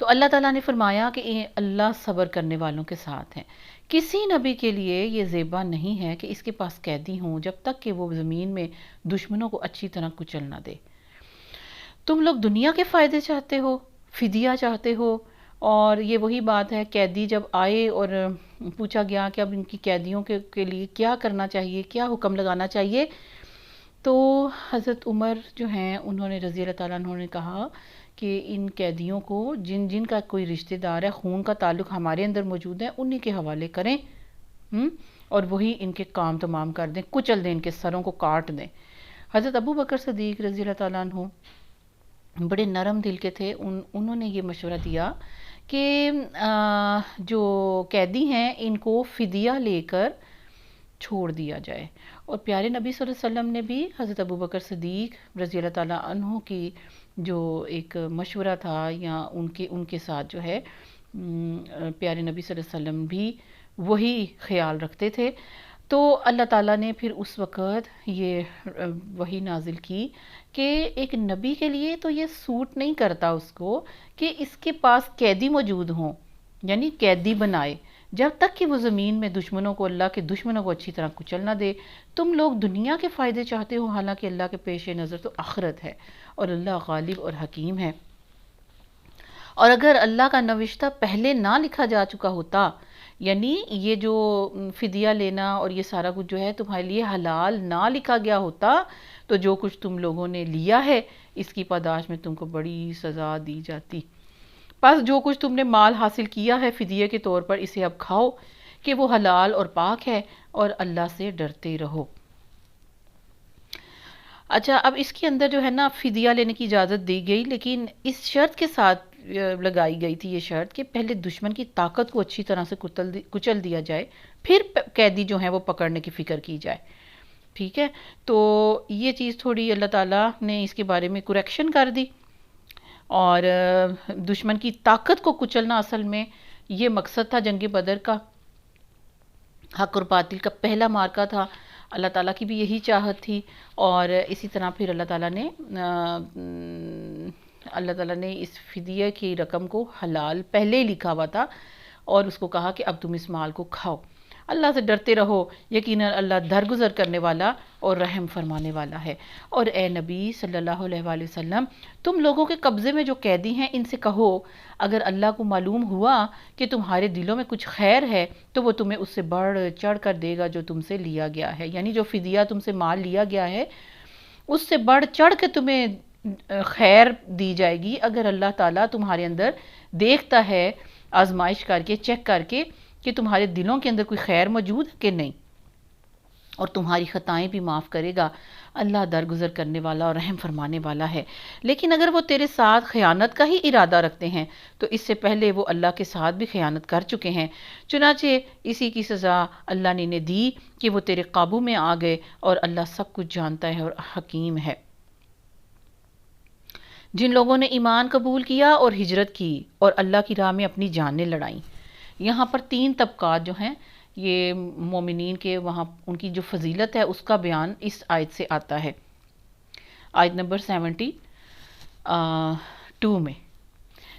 تو اللہ تعالیٰ نے فرمایا کہ اللہ صبر کرنے والوں کے ساتھ ہیں. کسی نبی کے لیے یہ زیبا نہیں ہے کہ اس کے پاس قیدی ہوں جب تک کہ وہ زمین میں دشمنوں کو اچھی طرح کچل نہ دے. تم لوگ دنیا کے فائدے چاہتے ہو، فدیہ چاہتے ہو، اور یہ وہی بات ہے. قیدی جب آئے اور پوچھا گیا کہ اب ان کی قیدیوں کے لیے کیا کرنا چاہیے، کیا حکم لگانا چاہیے، تو حضرت عمر جو ہیں انہوں نے رضی اللہ تعالیٰ عنہ نے کہا کہ ان قیدیوں کو جن کا کوئی رشتہ دار ہے، خون کا تعلق ہمارے اندر موجود ہے، انہی کے حوالے کریں اور وہی ان کے کام تمام کر دیں، کچل دیں، ان کے سروں کو کاٹ دیں. حضرت ابو بکر صدیق رضی اللہ تعالیٰ عنہ بڑے نرم دل کے تھے. انہوں نے یہ مشورہ دیا کہ جو قیدی ہیں ان کو فدیہ لے کر چھوڑ دیا جائے. اور پیارے نبی صلی اللہ علیہ وسلم نے بھی حضرت ابو بکر صدیق رضی اللہ تعالیٰ عنہ کی جو ایک مشورہ تھا یا ان کے ساتھ جو ہے پیارے نبی صلی اللہ علیہ وسلم بھی وہی خیال رکھتے تھے. تو اللہ تعالیٰ نے پھر اس وقت یہ وحی نازل کی کہ ایک نبی کے لیے تو یہ سوٹ نہیں کرتا اس کو کہ اس کے پاس قیدی موجود ہوں، یعنی قیدی بنائے جب تک کہ وہ زمین میں دشمنوں کو، اللہ کے دشمنوں کو اچھی طرح کچل نہ دے. تم لوگ دنیا کے فائدے چاہتے ہو، حالانکہ اللہ کے پیش نظر تو آخرت ہے اور اللہ غالب اور حکیم ہے. اور اگر اللہ کا نوشتہ پہلے نہ لکھا جا چکا ہوتا، یعنی یہ جو فدیہ لینا اور یہ سارا کچھ جو ہے تمہارے لیے حلال نہ لکھا گیا ہوتا، تو جو کچھ تم لوگوں نے لیا ہے اس کی پاداش میں تم کو بڑی سزا دی جاتی. بس جو کچھ تم نے مال حاصل کیا ہے فدیہ کے طور پر، اسے اب کھاؤ کہ وہ حلال اور پاک ہے، اور اللہ سے ڈرتے رہو. اچھا، اب اس کے اندر جو ہے نا فدیہ لینے کی اجازت دی گئی، لیکن اس شرط کے ساتھ لگائی گئی تھی یہ شرط کہ پہلے دشمن کی طاقت کو اچھی طرح سے کچل دیا جائے، پھر قیدی جو ہیں وہ پکڑنے کی فکر کی جائے. ٹھیک ہے، تو یہ چیز تھوڑی اللہ تعالیٰ نے اس کے بارے میں کریکشن کر دی. اور دشمن کی طاقت کو کچلنا اصل میں یہ مقصد تھا جنگ بدر کا. حق اور باطل کا پہلا مارکا تھا. اللہ تعالیٰ کی بھی یہی چاہت تھی، اور اسی طرح پھر اللہ تعالیٰ نے اس فدیہ کی رقم کو حلال پہلے ہی لکھا ہوا تھا، اور اس کو کہا کہ اب تم اس مال کو کھاؤ. اللہ سے ڈرتے رہو، یقیناً اللہ درگزر کرنے والا اور رحم فرمانے والا ہے. اور اے نبی صلی اللہ علیہ وآلہ وسلم، تم لوگوں کے قبضے میں جو قیدی ہیں ان سے کہو اگر اللہ کو معلوم ہوا کہ تمہارے دلوں میں کچھ خیر ہے تو وہ تمہیں اس سے بڑھ چڑھ کر دے گا جو تم سے لیا گیا ہے. یعنی جو فدیہ تم سے مال لیا گیا ہے اس سے بڑھ چڑھ کے تمہیں خیر دی جائے گی اگر اللہ تعالیٰ تمہارے اندر دیکھتا ہے، آزمائش کر کے، چیک کر کے کہ تمہارے دلوں کے اندر کوئی خیر موجود ہے کہ نہیں، اور تمہاری خطائیں بھی معاف کرے گا. اللہ درگزر کرنے والا اور رحم فرمانے والا ہے. لیکن اگر وہ تیرے ساتھ خیانت کا ہی ارادہ رکھتے ہیں تو اس سے پہلے وہ اللہ کے ساتھ بھی خیانت کر چکے ہیں، چنانچہ اسی کی سزا اللہ نے انہیں دی کہ وہ تیرے قابو میں آ گئے، اور اللہ سب کچھ جانتا ہے اور حکیم ہے. جن لوگوں نے ایمان قبول کیا اور ہجرت کی اور اللہ کی راہ میں اپنی جانیں لڑائیں. یہاں پر 3 طبقات جو ہیں یہ مومنین کے، وہاں ان کی جو فضیلت ہے اس کا بیان اس آیت سے آتا ہے. آیت نمبر 72 میں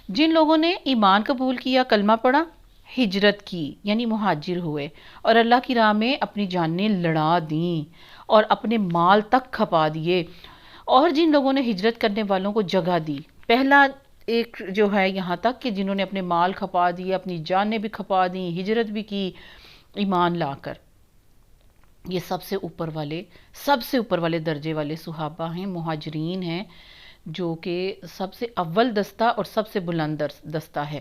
جن لوگوں نے ایمان قبول کیا، کلمہ پڑھا، ہجرت کی یعنی مہاجر ہوئے، اور اللہ کی راہ میں اپنی جانیں لڑا دیں اور اپنے مال تک کھپا دیے، اور جن لوگوں نے ہجرت کرنے والوں کو جگہ دی. پہلا ایک جو ہے یہاں تک کہ جنہوں نے اپنے مال کھپا دیے، اپنی جانیں بھی کھپا دیں، ہجرت بھی کی ایمان لا کر. یہ سب سے اوپر والے درجے والے صحابہ ہیں، مہاجرین ہیں، جو کہ سب سے اول دستہ اور سب سے بلند دستہ ہے.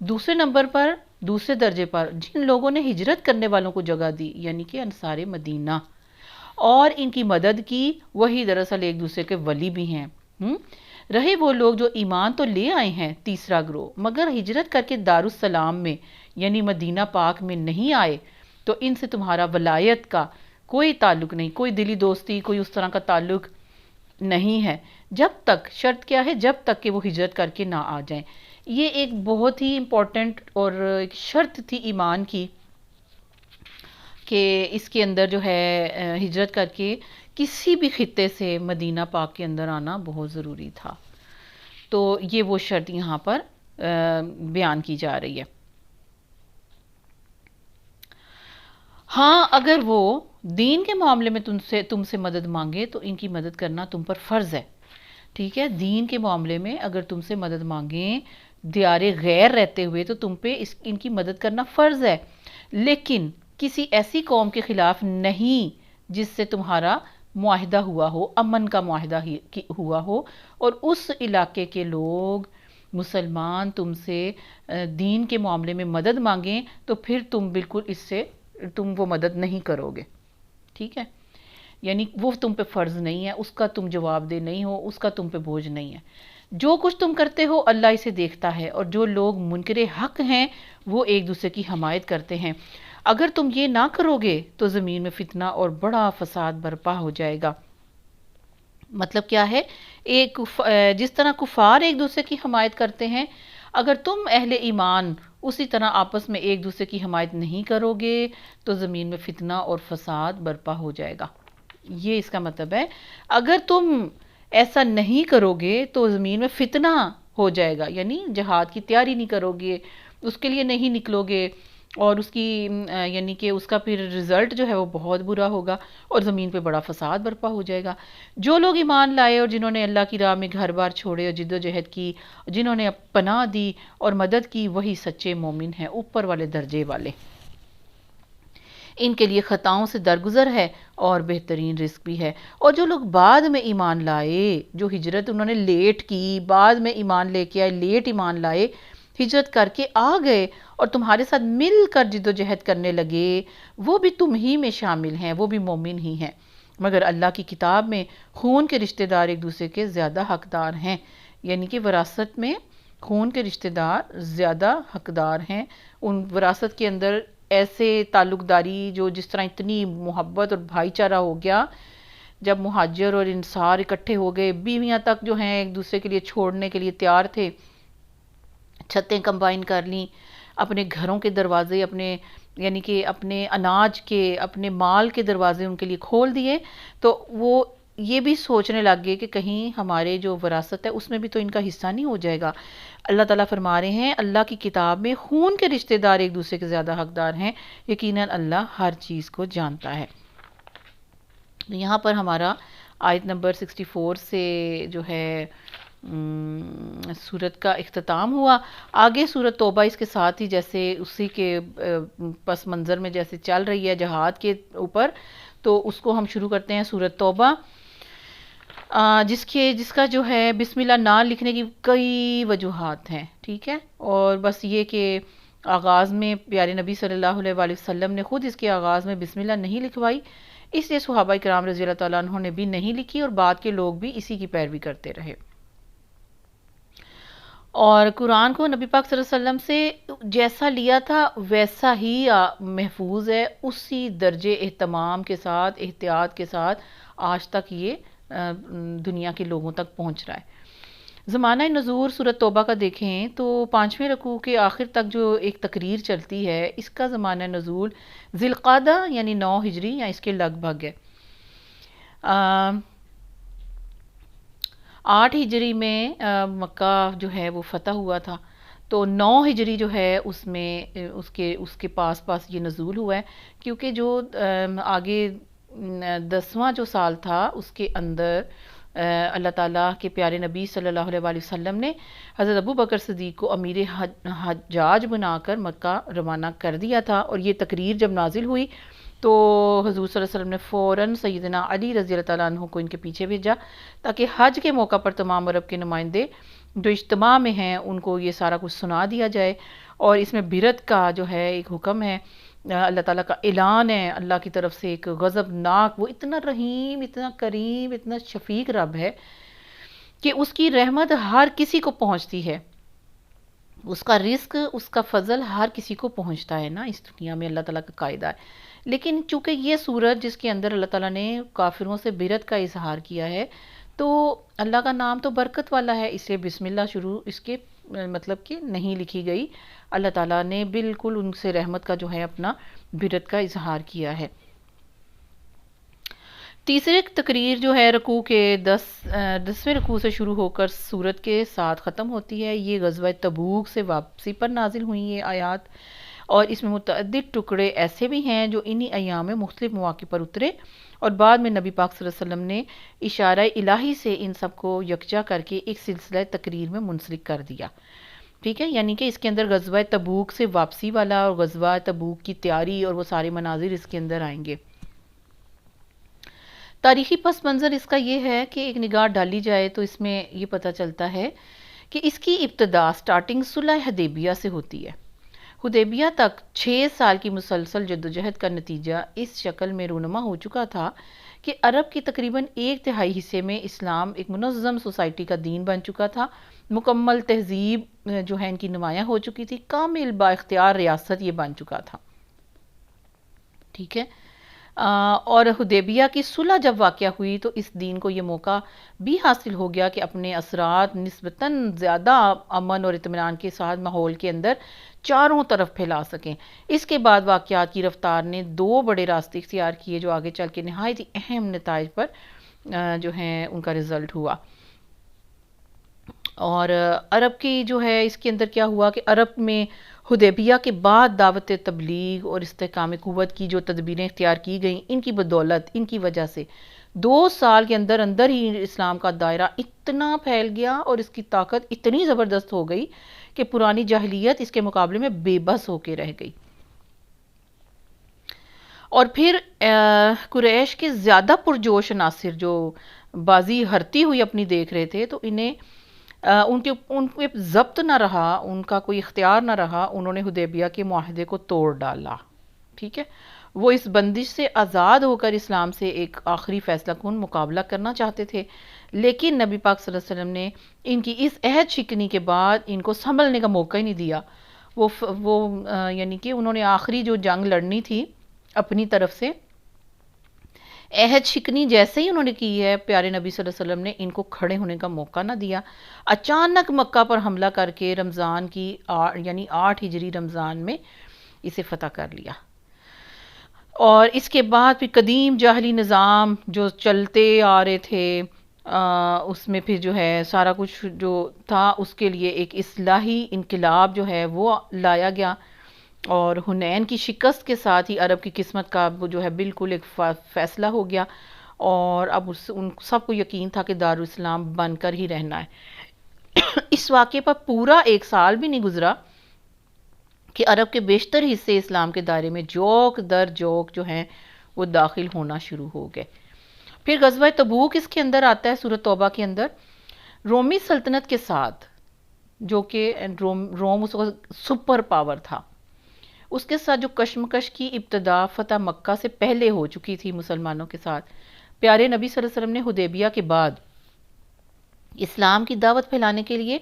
دوسرے نمبر پر، دوسرے درجے پر جن لوگوں نے ہجرت کرنے والوں کو جگہ دی، یعنی کہ انصار مدینہ، اور ان کی مدد کی، وہی دراصل ایک دوسرے کے ولی بھی ہیں. رہے وہ لوگ جو ایمان تو لے آئے ہیں، تیسرا گروہ، مگر ہجرت کر کے دارالسلام میں یعنی مدینہ پاک میں نہیں آئے، تو ان سے تمہارا ولایت کا کوئی تعلق نہیں، کوئی دلی دوستی، کوئی اس طرح کا تعلق نہیں ہے، جب تک، شرط کیا ہے، جب تک کہ وہ ہجرت کر کے نہ آ جائیں. یہ ایک بہت ہی امپورٹنٹ اور ایک شرط تھی ایمان کی کہ اس کے اندر جو ہے ہجرت کر کے کسی بھی خطے سے مدینہ پاک کے اندر آنا بہت ضروری تھا. تو یہ وہ شرط یہاں پر بیان کی جا رہی ہے. ہاں اگر وہ دین کے معاملے میں تم سے مدد مانگے تو ان کی مدد کرنا تم پر فرض ہے. ٹھیک ہے، دین کے معاملے میں اگر تم سے مدد مانگیں دیار غیر رہتے ہوئے تو تم پہ ان کی مدد کرنا فرض ہے، لیکن کسی ایسی قوم کے خلاف نہیں جس سے تمہارا معاہدہ ہوا ہو، امن کا معاہدہ ہوا ہو، اور اس علاقے کے لوگ مسلمان تم سے دین کے معاملے میں مدد مانگیں تو پھر تم بالکل اس سے تم وہ مدد نہیں کرو گے. ٹھیک ہے، یعنی وہ تم پہ فرض نہیں ہے، اس کا تم جواب دہ نہیں ہو، اس کا تم پہ بوجھ نہیں ہے. جو کچھ تم کرتے ہو اللہ اسے دیکھتا ہے، اور جو لوگ منکر حق ہیں وہ ایک دوسرے کی حمایت کرتے ہیں. اگر تم یہ نہ کرو گے تو زمین میں فتنہ اور بڑا فساد برپا ہو جائے گا. مطلب کیا ہے، جس طرح کفار ایک دوسرے کی حمایت کرتے ہیں، اگر تم اہل ایمان اسی طرح آپس میں ایک دوسرے کی حمایت نہیں کرو گے تو زمین میں فتنہ اور فساد برپا ہو جائے گا. یہ اس کا مطلب ہے، اگر تم ایسا نہیں کرو گے تو زمین میں فتنہ ہو جائے گا، یعنی جہاد کی تیاری نہیں کرو گے، اس کے لیے نہیں نکلو گے، اور اس کی یعنی کہ اس کا پھر رزلٹ جو ہے وہ بہت برا ہوگا اور زمین پہ بڑا فساد برپا ہو جائے گا. جو لوگ ایمان لائے اور جنہوں نے اللہ کی راہ میں گھر بار چھوڑے اور جد و جہد کی، جنہوں نے پناہ دی اور مدد کی، وہی سچے مومن ہیں، اوپر والے درجے والے. ان کے لیے خطاؤں سے درگزر ہے اور بہترین رزق بھی ہے. اور جو لوگ بعد میں ایمان لائے، جو ہجرت انہوں نے لیٹ کی، بعد میں ایمان لے کے آئے، لیٹ ایمان لائے، ہجرت کر کے آ گئے اور تمہارے ساتھ مل کر جد و جہد کرنے لگے، وہ بھی تم ہی میں شامل ہیں، وہ بھی مومن ہی ہیں. مگر اللہ کی کتاب میں خون کے رشتہ دار ایک دوسرے کے زیادہ حقدار ہیں، یعنی کہ وراثت میں خون کے رشتہ دار زیادہ حقدار ہیں. ان وراثت کے اندر ایسے تعلق داری جو جس طرح اتنی محبت اور بھائی چارہ ہو گیا، جب مہاجر اور انصار اکٹھے ہو گئے، بیویاں تک جو ہیں ایک دوسرے کے لیے چھوڑنے کے لیے تیار تھے، چھتیں کمبائن کر لیں، اپنے گھروں کے دروازے، اپنے یعنی کہ اپنے اناج کے، اپنے مال کے دروازے ان کے لیے کھول دیے، تو وہ یہ بھی سوچنے لگ گئے کہ کہیں ہمارے جو وراثت ہے اس میں بھی تو ان کا حصہ نہیں ہو جائے گا. اللہ تعالیٰ فرما رہے ہیں اللہ کی کتاب میں خون کے رشتہ دار ایک دوسرے کے زیادہ حقدار ہیں، یقیناً اللہ ہر چیز کو جانتا ہے. یہاں پر ہمارا آیت نمبر 64 سے جو ہے سورت کا اختتام ہوا. آگے سورت توبہ اس کے ساتھ ہی جیسے اسی کے پس منظر میں جیسے چل رہی ہے جہاد کے اوپر، تو اس کو ہم شروع کرتے ہیں. سورت توبہ جس کا جو ہے بسم اللہ نہ لکھنے کی کئی وجوہات ہیں. ٹھیک ہے، اور بس یہ کہ آغاز میں پیارے نبی صلی اللہ علیہ وآلہ وسلم نے خود اس کے آغاز میں بسم اللہ نہیں لکھوائی، اس لیے صحابہ کرام رضی اللہ تعالیٰ عنہ نے بھی نہیں لکھی، اور بعد کے لوگ بھی اسی کی پیروی کرتے رہے. اور قرآن کو نبی پاک صلی اللہ علیہ وسلم سے جیسا لیا تھا ویسا ہی محفوظ ہے، اسی درجے اہتمام کے ساتھ، احتیاط کے ساتھ آج تک یہ دنیا کے لوگوں تک پہنچ رہا ہے. زمانہ نزول سورت توبہ کا دیکھیں تو 5ویں رکوع کے آخر تک جو ایک تقریر چلتی ہے، اس کا زمانہ نزول ذی القعدہ یعنی 9 ہجری یا اس کے لگ بھگ ہے. 8 ہجری میں مکہ جو ہے وہ فتح ہوا تھا، تو 9 ہجری جو ہے اس میں اس کے پاس یہ نزول ہوا ہے، کیونکہ جو آگے 10واں جو سال تھا اس کے اندر اللہ تعالیٰ کے پیارے نبی صلی اللہ علیہ وآلہ وسلم نے حضرت ابو بکر صدیق کو امیر حجاج بنا کر مکہ روانہ کر دیا تھا. اور یہ تقریر جب نازل ہوئی تو حضور صلی اللہ علیہ وسلم نے فوراً سیدنا علی رضی اللہ تعالیٰ عنہ کو ان کے پیچھے بھیجا تاکہ حج کے موقع پر تمام عرب کے نمائندے جو اجتماع میں ہیں ان کو یہ سارا کچھ سنا دیا جائے. اور اس میں بیرت کا جو ہے ایک حکم ہے، اللہ تعالیٰ کا اعلان ہے، اللہ کی طرف سے ایک غضبناک، وہ اتنا رحیم، اتنا کریم، اتنا شفیق رب ہے کہ اس کی رحمت ہر کسی کو پہنچتی ہے، اس کا رزق، اس کا فضل ہر کسی کو پہنچتا ہے نا، اس دنیا میں اللہ تعالیٰ کا قاعدہ ہے. لیکن چونکہ یہ سورت جس کے اندر اللہ تعالیٰ نے کافروں سے بیرت کا اظہار کیا ہے، تو اللہ کا نام تو برکت والا ہے، اسے بسم اللہ شروع اس کے مطلب کہ نہیں لکھی گئی. اللہ تعالیٰ نے بالکل ان سے رحمت کا جو ہے اپنا بیرت کا اظہار کیا ہے. تیسرے تقریر جو ہے رکوع کے 10ویں رکوع سے شروع ہو کر سورت کے ساتھ ختم ہوتی ہے. یہ غزوہ تبوک سے واپسی پر نازل ہوئی یہ آیات، اور اس میں متعدد ٹکڑے ایسے بھی ہیں جو انہی ایام میں مختلف مواقع پر اترے، اور بعد میں نبی پاک صلی اللہ علیہ وسلم نے اشارہ الہی سے ان سب کو یکجا کر کے ایک سلسلہ تقریر میں منسلک کر دیا. ٹھیک ہے، یعنی کہ اس کے اندر غزوہ تبوک سے واپسی والا اور غزوہ تبوک کی تیاری اور وہ سارے مناظر اس کے اندر آئیں گے. تاریخی پس منظر اس کا یہ ہے کہ ایک نگاہ ڈالی جائے تو اس میں یہ پتہ چلتا ہے کہ اس کی ابتدا سٹارٹنگ صلح حدیبیہ سے ہوتی ہے. حدیبیہ تک 6 سال کی مسلسل جدوجہد کا نتیجہ اس شکل میں رونما ہو چکا تھا کہ عرب کی تقریباً 1/3 حصے میں اسلام ایک منظم سوسائٹی کا دین بن چکا تھا، مکمل تہذیب جو ہے ان کی نمایاں ہو چکی تھی، کامل با اختیار ریاست یہ بن چکا تھا. ٹھیک ہے، اور حدیبیہ کی صلح جب واقع ہوئی تو اس دین کو یہ موقع بھی حاصل ہو گیا کہ اپنے اثرات نسبتاً زیادہ امن اور اطمینان کے ساتھ ماحول کے اندر چاروں طرف پھیلا سکیں. اس کے بعد واقعات کی رفتار نے 2 بڑے راستے اختیار کیے جو آگے چل کے نہایت ہی اہم نتائج پر جو ہیں ان کا رزلٹ ہوا. اور عرب کی جو ہے اس کے اندر کیا ہوا کہ عرب میں حدیبیہ کے بعد دعوت تبلیغ اور استحکام قوت کی جو تدبیریں اختیار کی گئیں، ان کی بدولت، ان کی وجہ سے 2 سال کے اندر اندر ہی اسلام کا دائرہ اتنا پھیل گیا اور اس کی طاقت اتنی زبردست ہو گئی کہ پرانی جاہلیت اس کے مقابلے میں بے بس ہو کے رہ گئی. اور پھر قریش کے زیادہ پرجوش عناصر جو بازی ہرتی ہوئی اپنی دیکھ رہے تھے تو انہیں ان کے ضبط نہ رہا، ان کا کوئی اختیار نہ رہا، انہوں نے حدیبیہ کے معاہدے کو توڑ ڈالا. ٹھیک ہے، وہ اس بندش سے آزاد ہو کر اسلام سے ایک آخری فیصلہ کن مقابلہ کرنا چاہتے تھے، لیکن نبی پاک صلی اللہ علیہ وسلم نے ان کی اس عہد شکنی کے بعد ان کو سنبھلنے کا موقع ہی نہیں دیا. وہ یعنی کہ انہوں نے آخری جو جنگ لڑنی تھی اپنی طرف سے، عہد شکنی جیسے ہی انہوں نے کی ہے، پیارے نبی صلی اللہ علیہ وسلم نے ان کو کھڑے ہونے کا موقع نہ دیا. اچانک مکہ پر حملہ کر کے رمضان کی یعنی 8 ہجری رمضان میں اسے فتح کر لیا. اور اس کے بعد پھر قدیم جاہلی نظام جو چلتے آ رہے تھے اس میں پھر جو ہے سارا کچھ جو تھا اس کے لیے ایک اصلاحی انقلاب جو ہے وہ لایا گیا، اور حنین کی شکست کے ساتھ ہی عرب کی قسمت کا جو ہے بالکل ایک فیصلہ ہو گیا، اور اب ان سب کو یقین تھا کہ دارالاسلام بن کر ہی رہنا ہے. اس واقعے پر پورا 1 سال بھی نہیں گزرا کہ عرب کے بیشتر حصے اسلام کے دائرے میں جوک در جوک جو ہیں وہ داخل ہونا شروع ہو گئے. پھر غزوہ تبوک اس کے اندر آتا ہے سورۃ توبہ کے اندر. رومی سلطنت کے ساتھ، جو کہ روم اس وقت سپر پاور تھا، اس کے ساتھ جو کشمکش کی ابتدا فتح مکہ سے پہلے ہو چکی تھی مسلمانوں کے ساتھ، پیارے نبی صلی اللہ علیہ وسلم نے حدیبیہ کے بعد اسلام کی دعوت پھیلانے کے لیے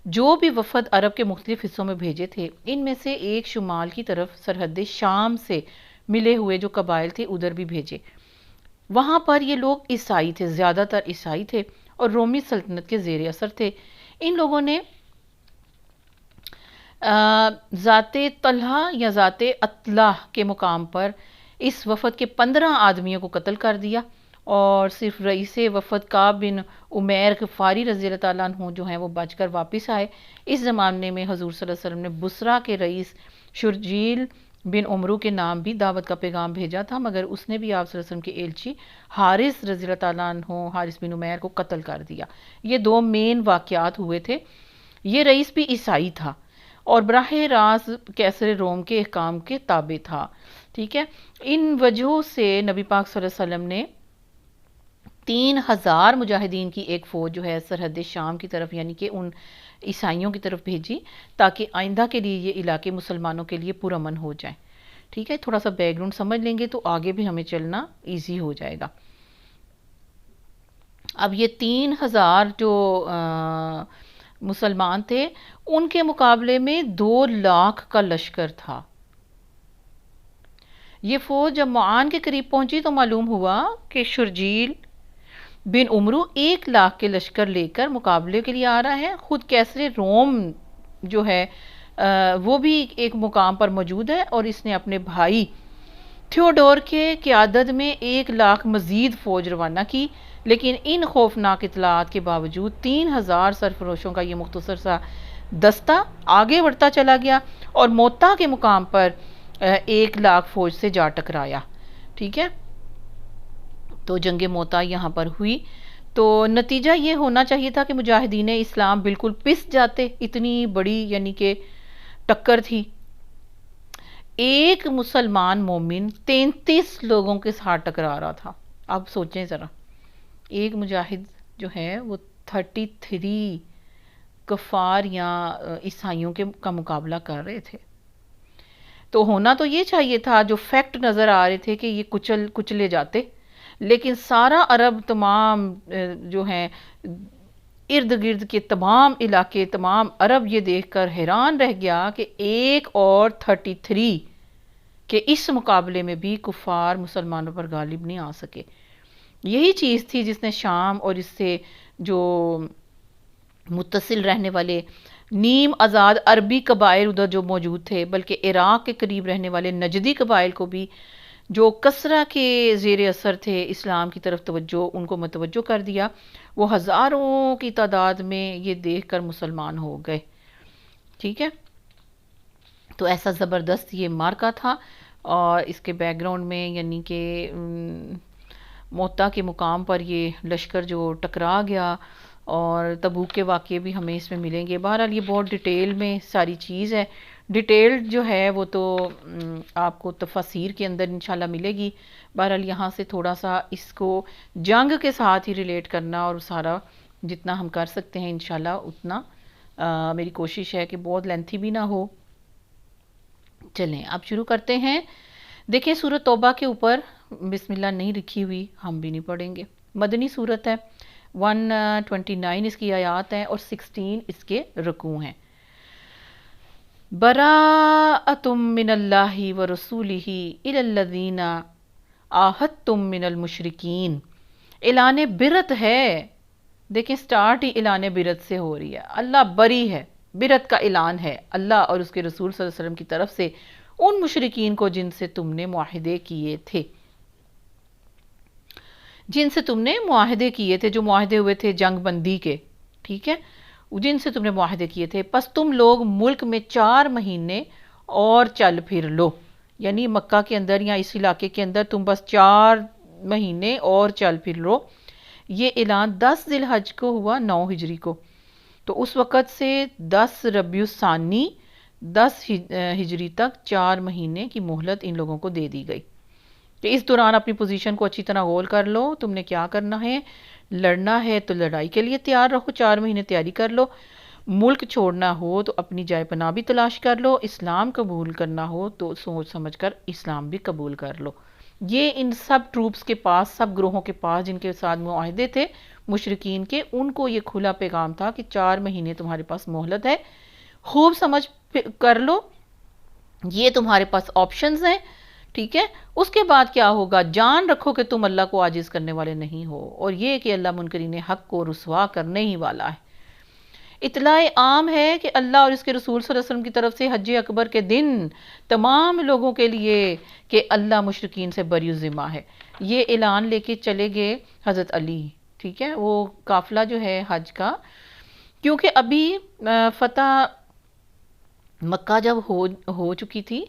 جو بھی وفد عرب کے مختلف حصوں میں بھیجے تھے، ان میں سے ایک شمال کی طرف سرحد شام سے ملے ہوئے جو قبائل تھے ادھر بھی بھیجے. وہاں پر یہ لوگ عیسائی تھے، زیادہ تر عیسائی تھے اور رومی سلطنت کے زیر اثر تھے. ان لوگوں نے ذات طلحہ یا ذات اطلاح کے مقام پر اس وفد کے 15 آدمیوں کو قتل کر دیا، اور صرف رئیس وفد کعب بن عمیر غفاری رضی اللہ تعالیٰ عنہ جو ہیں وہ بچ کر واپس آئے. اس زمانے میں حضور صلی اللہ علیہ وسلم نے بصرہ کے رئیس شرجیل بن عمرو کے نام بھی دعوت کا پیغام بھیجا تھا، مگر اس نے بھی آپ صلی اللہ علیہ وسلم کے ایلچی حارث رضی اللہ تعالیٰ عنہ، حارث بن عمیر کو قتل کر دیا. یہ 2 مین واقعات ہوئے تھے. یہ رئیس بھی عیسائی تھا اور براہ راست کیسر روم کے احکام کے تابع تھا. ٹھیک ہے، ان وجہوں سے نبی پاک صلی اللہ علیہ وسلم نے 3000 مجاہدین کی ایک فوج جو ہے سرحد شام کی طرف یعنی کہ ان عیسائیوں کی طرف بھیجی تاکہ آئندہ کے لیے یہ علاقے مسلمانوں کے لیے پرامن ہو جائیں. ٹھیک ہے، تھوڑا سا بیک گراؤنڈ سمجھ لیں گے تو آگے بھی ہمیں چلنا ایزی ہو جائے گا. اب یہ 3000 جو مسلمان تھے ان کے مقابلے میں 2 لاکھ کا لشکر تھا. یہ فوج جب معان کے قریب پہنچی تو معلوم ہوا کہ شرجیل بن عمرو 1 لاکھ کے لشکر لے کر مقابلے کے لیے آ رہا ہے. خود کیسر روم جو ہے وہ بھی ایک مقام پر موجود ہے، اور اس نے اپنے بھائی تھیوڈور کے قیادت میں 1,00,000 مزید فوج روانہ کی، لیکن ان خوفناک اطلاعات کے باوجود 3,000 سرفروشوں کا یہ مختصر سا دستہ آگے بڑھتا چلا گیا اور موتا کے مقام پر 1,00,000 فوج سے جا ٹکرایا. ٹھیک ہے، تو جنگ موتا یہاں پر ہوئی. تو نتیجہ یہ ہونا چاہیے تھا کہ مجاہدین اسلام بالکل پس جاتے، اتنی بڑی یعنی کہ ٹکر تھی. ایک مسلمان مومن 33 لوگوں کے ساتھ ٹکرا رہا تھا. اب سوچیں ذرا، ایک مجاہد جو ہے وہ 33 کفار یا عیسائیوں کا مقابلہ کر رہے تھے. تو ہونا تو یہ چاہیے تھا، جو فیکٹ نظر آ رہے تھے کہ یہ کچلے جاتے، لیکن سارا عرب، تمام جو ہیں ارد گرد کے تمام علاقے، تمام عرب یہ دیکھ کر حیران رہ گیا کہ ایک اور 33 کہ اس مقابلے میں بھی کفار مسلمانوں پر غالب نہیں آ سکے. یہی چیز تھی جس نے شام اور اس سے جو متصل رہنے والے نیم آزاد عربی قبائل ادھر جو موجود تھے، بلکہ عراق کے قریب رہنے والے نجدی قبائل کو بھی جو کسرہ کے زیر اثر تھے اسلام کی طرف توجہ، ان کو متوجہ کر دیا. وہ ہزاروں کی تعداد میں یہ دیکھ کر مسلمان ہو گئے. ٹھیک ہے، تو ایسا زبردست یہ مارکا تھا. اور اس کے بیک گراؤنڈ میں یعنی کہ موتا کے مقام پر یہ لشکر جو ٹکرا گیا، اور تبوک کے واقعے بھی ہمیں اس میں ملیں گے. بہرحال یہ بہت ڈیٹیل میں ساری چیز ہے. ڈیٹیل جو ہے وہ تو آپ کو تفاسیر کے اندر انشاءاللہ ملے گی. بہرحال یہاں سے تھوڑا سا اس کو جنگ کے ساتھ ہی ریلیٹ کرنا، اور سارا جتنا ہم کر سکتے ہیں انشاءاللہ اتنا میری کوشش ہے کہ بہت لینتھی بھی نہ ہو. چلیں اب شروع کرتے ہیں. دیکھیں سورۃ توبہ کے اوپر بسم اللہ نہیں لکھی ہوئی، ہم بھی نہیں پڑھیں گے. مدنی سورت ہے، 129 اس کی آیات ہیں اور 16 اس کے رکوع ہیں. براءۃ من اللہ ورسولہ الی الذین عاہدتم من المشرکین. اعلان برت ہے. دیکھیں سٹارٹ ہی اعلان برت سے ہو رہی ہے. اللہ بری ہے، برت کا اعلان ہے اللہ اور اس کے رسول صلی اللہ علیہ وسلم کی طرف سے ان مشرکین کو جن سے تم نے معاہدے کیے تھے، جو معاہدے ہوئے تھے جنگ بندی کے. ٹھیک ہے، جن سے تم نے معاہدے کیے تھے. پس تم لوگ ملک میں 4 مہینے اور چل پھر لو. یعنی مکہ کے اندر یا اس علاقے کے اندر تم بس 4 مہینے اور چل پھر لو. یہ اعلان 10 ذی الحج کو ہوا، 9 ہجری کو. تو اس وقت سے 10 ربیع الثانی 10 ہجری تک 4 مہینے کی مہلت ان لوگوں کو دے دی گئی کہ اس دوران اپنی پوزیشن کو اچھی طرح غور کر لو. تم نے کیا کرنا ہے، لڑنا ہے تو لڑائی کے لیے تیار رہو، 4 مہینے تیاری کر لو. ملک چھوڑنا ہو تو اپنی جائے پناہ بھی تلاش کر لو. اسلام قبول کرنا ہو تو سوچ سمجھ کر اسلام بھی قبول کر لو. یہ ان سب ٹروپس کے پاس، سب گروہوں کے پاس جن کے ساتھ معاہدے تھے مشرکین کے، ان کو یہ کھلا پیغام تھا کہ 4 مہینے تمہارے پاس مہلت ہے، خوب سمجھ کر لو، یہ تمہارے پاس آپشنز ہیں. ٹھیک ہے، اس کے بعد کیا ہوگا، جان رکھو کہ تم اللہ کو عاجز کرنے والے نہیں ہو، اور یہ کہ اللہ منکرین حق کو رسوا کرنے ہی والا ہے. اطلاع عام ہے کہ اللہ اور اس کے رسول صلی اللہ علیہ وسلم کی طرف سے حج اکبر کے دن تمام لوگوں کے لیے کہ اللہ مشرکین سے بری ذمہ ہے. یہ اعلان لے کے چلے گئے حضرت علی. ٹھیک ہے، وہ قافلہ جو ہے حج کا، کیونکہ ابھی فتح مکہ جب ہو چکی تھی،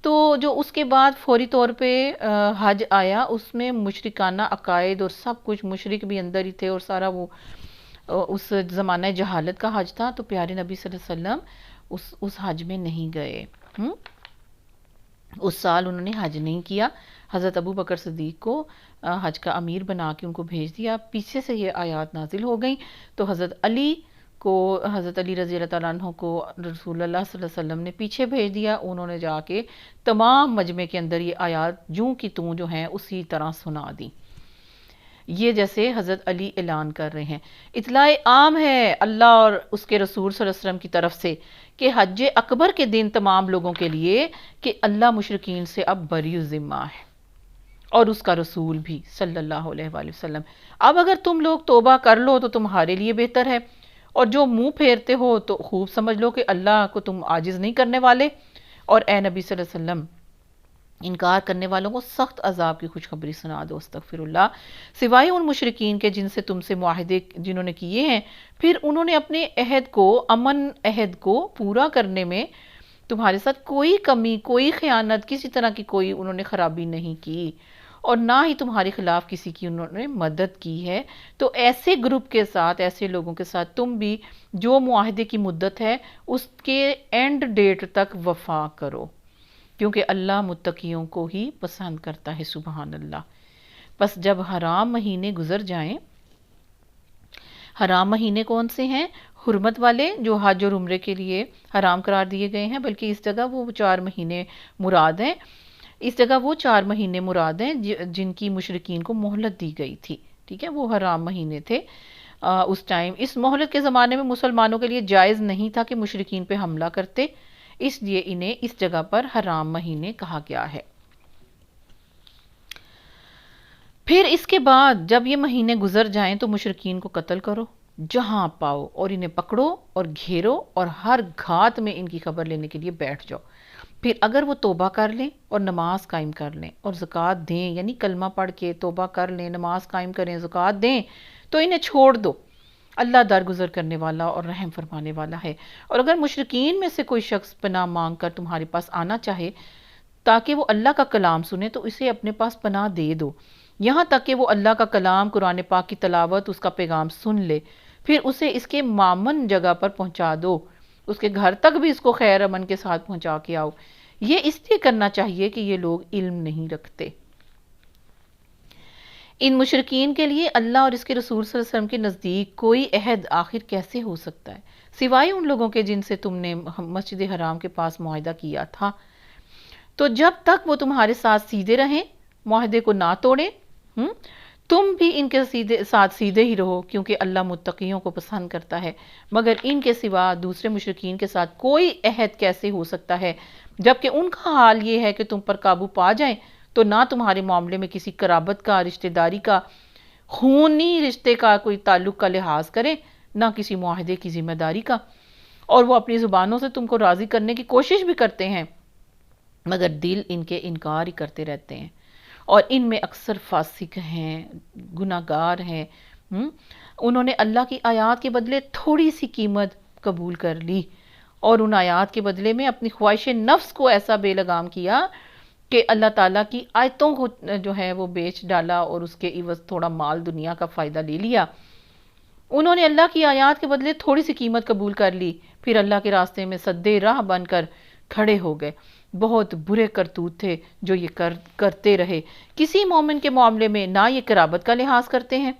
تو جو اس کے بعد فوری طور پہ حج آیا، اس میں مشرکانہ عقائد اور سب کچھ، مشرک بھی اندر ہی تھے، اور سارا وہ اس زمانہ جہالت کا حج تھا. تو پیارے نبی صلی اللہ علیہ وسلم اس حج میں نہیں گئے. اس سال انہوں نے حج نہیں کیا. حضرت ابو بکر صدیق کو حج کا امیر بنا کے ان کو بھیج دیا. پیچھے سے یہ آیات نازل ہو گئیں تو حضرت علی رضی اللہ تعالیٰ عنہ کو رسول اللہ صلی اللہ علیہ وسلم نے پیچھے بھیج دیا. انہوں نے جا کے تمام مجمع کے اندر یہ آیات جوں کی توں جو ہیں اسی طرح سنا دی، یہ جیسے حضرت علی اعلان کر رہے ہیں. اطلاع عام ہے اللہ اور اس کے رسول صلی اللہ علیہ وسلم کی طرف سے کہ حج اکبر کے دن تمام لوگوں کے لیے کہ اللہ مشرکین سے اب بری ذمہ ہے، اور اس کا رسول بھی صلی اللہ علیہ وآلہ وسلم. اب اگر تم لوگ توبہ کر لو تو تمہارے لیے بہتر ہے، اور جو منہ پھیرتے ہو تو خوب سمجھ لو کہ اللہ کو تم عاجز نہیں کرنے والے. اور اے نبی صلی اللہ علیہ وسلم انکار کرنے والوں کو سخت عذاب کی خوشخبری سنا دو۔ استغفر اللہ۔ سوائے ان مشرکین کے جن سے تم سے معاہدے جنہوں نے کیے ہیں، پھر انہوں نے اپنے عہد کو، امن عہد کو پورا کرنے میں تمہارے ساتھ کوئی کمی، کوئی خیانت، کسی طرح کی کوئی انہوں نے خرابی نہیں کی، اور نہ ہی تمہارے خلاف کسی کی انہوں نے مدد کی ہے۔ تو ایسے گروپ کے ساتھ، ایسے لوگوں کے ساتھ تم بھی جو معاہدے کی مدت ہے اس کے اینڈ ڈیٹ تک وفا کرو، کیونکہ اللہ متقیوں کو ہی پسند کرتا ہے۔ سبحان اللہ۔ بس جب حرام مہینے گزر جائیں، حرام مہینے کون سے ہیں؟ حرمت والے جو حج اور عمرے کے لیے حرام قرار دیے گئے ہیں، بلکہ اس جگہ وہ 4 مہینے مراد ہیں، اس جگہ وہ 4 مہینے مراد ہیں جن کی مشرکین کو مہلت دی گئی تھی، ٹھیک ہے، وہ حرام مہینے تھے اس ٹائم۔ اس مہلت کے زمانے میں مسلمانوں کے لیے جائز نہیں تھا کہ مشرکین پہ حملہ کرتے، اس لیے انہیں اس جگہ پر حرام مہینے کہا گیا ہے۔ پھر اس کے بعد جب یہ مہینے گزر جائیں تو مشرکین کو قتل کرو جہاں پاؤ، اور انہیں پکڑو اور گھیرو اور ہر گھات میں ان کی خبر لینے کے لیے بیٹھ جاؤ۔ پھر اگر وہ توبہ کر لیں اور نماز قائم کر لیں اور زکوٰۃ دیں، یعنی کلمہ پڑھ کے توبہ کر لیں، نماز قائم کریں، زکوٰۃ دیں، تو انہیں چھوڑ دو۔ اللہ درگزر کرنے والا اور رحم فرمانے والا ہے۔ اور اگر مشرکین میں سے کوئی شخص پناہ مانگ کر تمہارے پاس آنا چاہے تاکہ وہ اللہ کا کلام سنے، تو اسے اپنے پاس پناہ دے دو، یہاں تک کہ وہ اللہ کا کلام، قرآن پاک کی تلاوت، اس کا پیغام سن لے۔ پھر اسے اس کے مامن جگہ پر پہنچا دو، اس کے گھر تک بھی اس کو خیر امن کے ساتھ پہنچا کے آؤ۔ یہ اس لیے کرنا چاہیے کہ یہ لوگ علم نہیں رکھتے۔ ان مشرکین کے لیے اللہ اور اس کے رسول صلی اللہ علیہ وسلم کے نزدیک کوئی عہد آخر کیسے ہو سکتا ہے، سوائے ان لوگوں کے جن سے تم نے مسجد حرام کے پاس معاہدہ کیا تھا۔ تو جب تک وہ تمہارے ساتھ سیدھے رہیں، معاہدے کو نہ توڑیں، تم بھی ان کے ساتھ سیدھے ہی رہو، کیونکہ اللہ متقیوں کو پسند کرتا ہے۔ مگر ان کے سوا دوسرے مشرکین کے ساتھ کوئی عہد کیسے ہو سکتا ہے، جبکہ ان کا حال یہ ہے کہ تم پر قابو پا جائیں تو نہ تمہارے معاملے میں کسی قرابت کا، رشتہ داری کا، خونی رشتے کا کوئی تعلق کا لحاظ کریں، نہ کسی معاہدے کی ذمہ داری کا، اور وہ اپنی زبانوں سے تم کو راضی کرنے کی کوشش بھی کرتے ہیں، مگر دل ان کے انکار ہی کرتے رہتے ہیں، اور ان میں اکثر فاسق ہیں، گناہگار ہیں۔ انہوں نے اللہ کی آیات کے بدلے تھوڑی سی قیمت قبول کر لی، اور ان آیات کے بدلے میں اپنی خواہش نفس کو ایسا بے لگام کیا کہ اللہ تعالیٰ کی آیتوں کو جو ہے وہ بیچ ڈالا اور اس کے عوض تھوڑا مال دنیا کا فائدہ لے لیا۔ انہوں نے اللہ کی آیات کے بدلے تھوڑی سی قیمت قبول کر لی، پھر اللہ کے راستے میں سدے راہ بن کر کھڑے ہو گئے۔ بہت برے کرتوت تھے جو یہ کرتے رہے۔ کسی مومن کے معاملے میں نہ یہ قرابت کا لحاظ کرتے ہیں،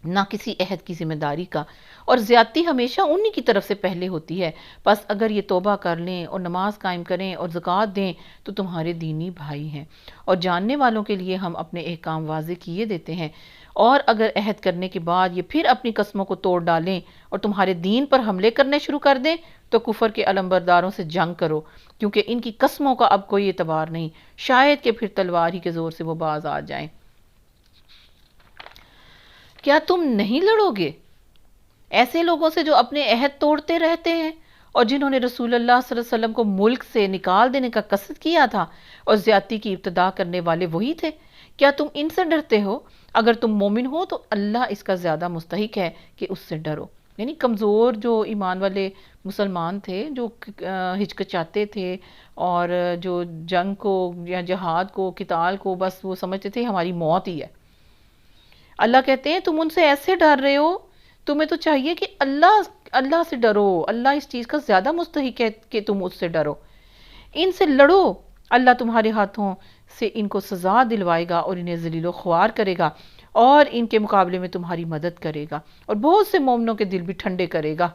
نہ کسی عہد کی ذمہ داری کا، اور زیادتی ہمیشہ انہی کی طرف سے پہلے ہوتی ہے۔ بس اگر یہ توبہ کر لیں اور نماز قائم کریں اور زکوٰۃ دیں تو تمہارے دینی بھائی ہیں، اور جاننے والوں کے لیے ہم اپنے احکام واضح کیے دیتے ہیں۔ اور اگر عہد کرنے کے بعد یہ پھر اپنی قسموں کو توڑ ڈالیں اور تمہارے دین پر حملے کرنے شروع کر دیں تو کفر کے علمبرداروں سے جنگ کرو، کیونکہ ان کی قسموں کا اب کوئی اعتبار نہیں، شاید کہ پھر تلوار ہی کے زور سے وہ باز آ جائیں۔ کیا تم نہیں لڑو گے ایسے لوگوں سے جو اپنے عہد توڑتے رہتے ہیں اور جنہوں نے رسول اللہ صلی اللہ علیہ وسلم کو ملک سے نکال دینے کا قصد کیا تھا، اور زیادتی کی ابتدا کرنے والے وہی تھے؟ کیا تم ان سے ڈرتے ہو؟ اگر تم مومن ہو تو اللہ اس کا زیادہ مستحق ہے کہ اس سے ڈرو۔ یعنی کمزور جو ایمان والے مسلمان تھے، جو ہچکچاتے تھے اور جو جنگ کو یا جہاد کو، قتال کو بس وہ سمجھتے تھے ہماری موت ہی ہے، اللہ کہتے ہیں تم ان سے ایسے ڈر رہے ہو، تمہیں تو چاہیے کہ اللہ سے ڈرو، اللہ اس چیز کا زیادہ مستحق ہے کہ تم اس سے ڈرو، ان سے لڑو، اللہ تمہارے ہاتھوں سے ان کو سزا دلوائے گا اور انہیں ذلیل و خوار کرے گا، اور ان کے مقابلے میں تمہاری مدد کرے گا، اور بہت سے مومنوں کے دل بھی ٹھنڈے کرے گا۔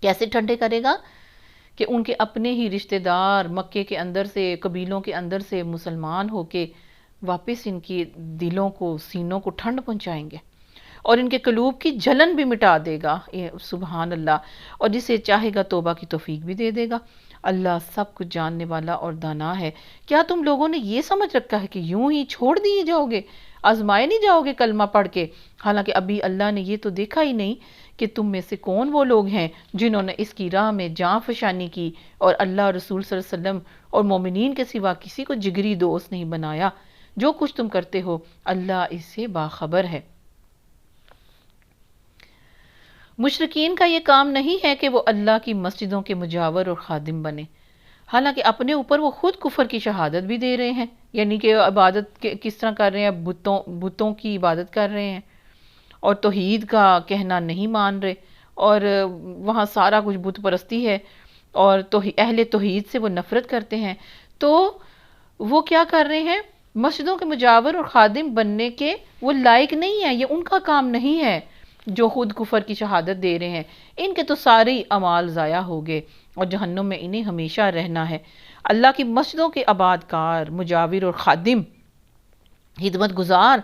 کیسے ٹھنڈے کرے گا؟ کہ ان کے اپنے ہی رشتہ دار مکے کے اندر سے، قبیلوں کے اندر سے مسلمان ہو کے واپس ان کی دلوں کو، سینوں کو ٹھنڈ پہنچائیں گے، اور ان کے قلوب کی جلن بھی مٹا دے گا، سبحان اللہ، اور جسے چاہے گا توبہ کی توفیق بھی دے دے گا۔ اللہ سب کچھ جاننے والا اور دانا ہے۔ کیا تم لوگوں نے یہ سمجھ رکھا ہے کہ یوں ہی چھوڑ دیے جاؤ گے؟ آزمائے نہیں جاؤ گے کلمہ پڑھ کے، حالانکہ ابھی اللہ نے یہ تو دیکھا ہی نہیں کہ تم میں سے کون وہ لوگ ہیں جنہوں نے اس کی راہ میں جان فشانی کی اور اللہ اور رسول صلی اللہ علیہ وسلم اور مومنین کے سوا کسی کو جگری دوست نہیں بنایا۔ جو کچھ تم کرتے ہو اللہ اس سے باخبر ہے۔ مشرکین کا یہ کام نہیں ہے کہ وہ اللہ کی مسجدوں کے مجاور اور خادم بنے، حالانکہ اپنے اوپر وہ خود کفر کی شہادت بھی دے رہے ہیں، یعنی کہ عبادت کس طرح کر رہے ہیں، بتوں کی عبادت کر رہے ہیں اور توحید کا کہنا نہیں مان رہے، اور وہاں سارا کچھ بت پرستی ہے اور اہل توحید سے وہ نفرت کرتے ہیں۔ تو وہ کیا کر رہے ہیں؟ مسجدوں کے مجاور اور خادم بننے کے وہ لائق نہیں ہیں، یہ ان کا کام نہیں ہے جو خود کفر کی شہادت دے رہے ہیں۔ ان کے تو سارے اعمال ضائع ہو گئے اور جہنم میں انہیں ہمیشہ رہنا ہے۔ اللہ کی مسجدوں کے آباد کار، مجاور اور خادم، خدمت گزار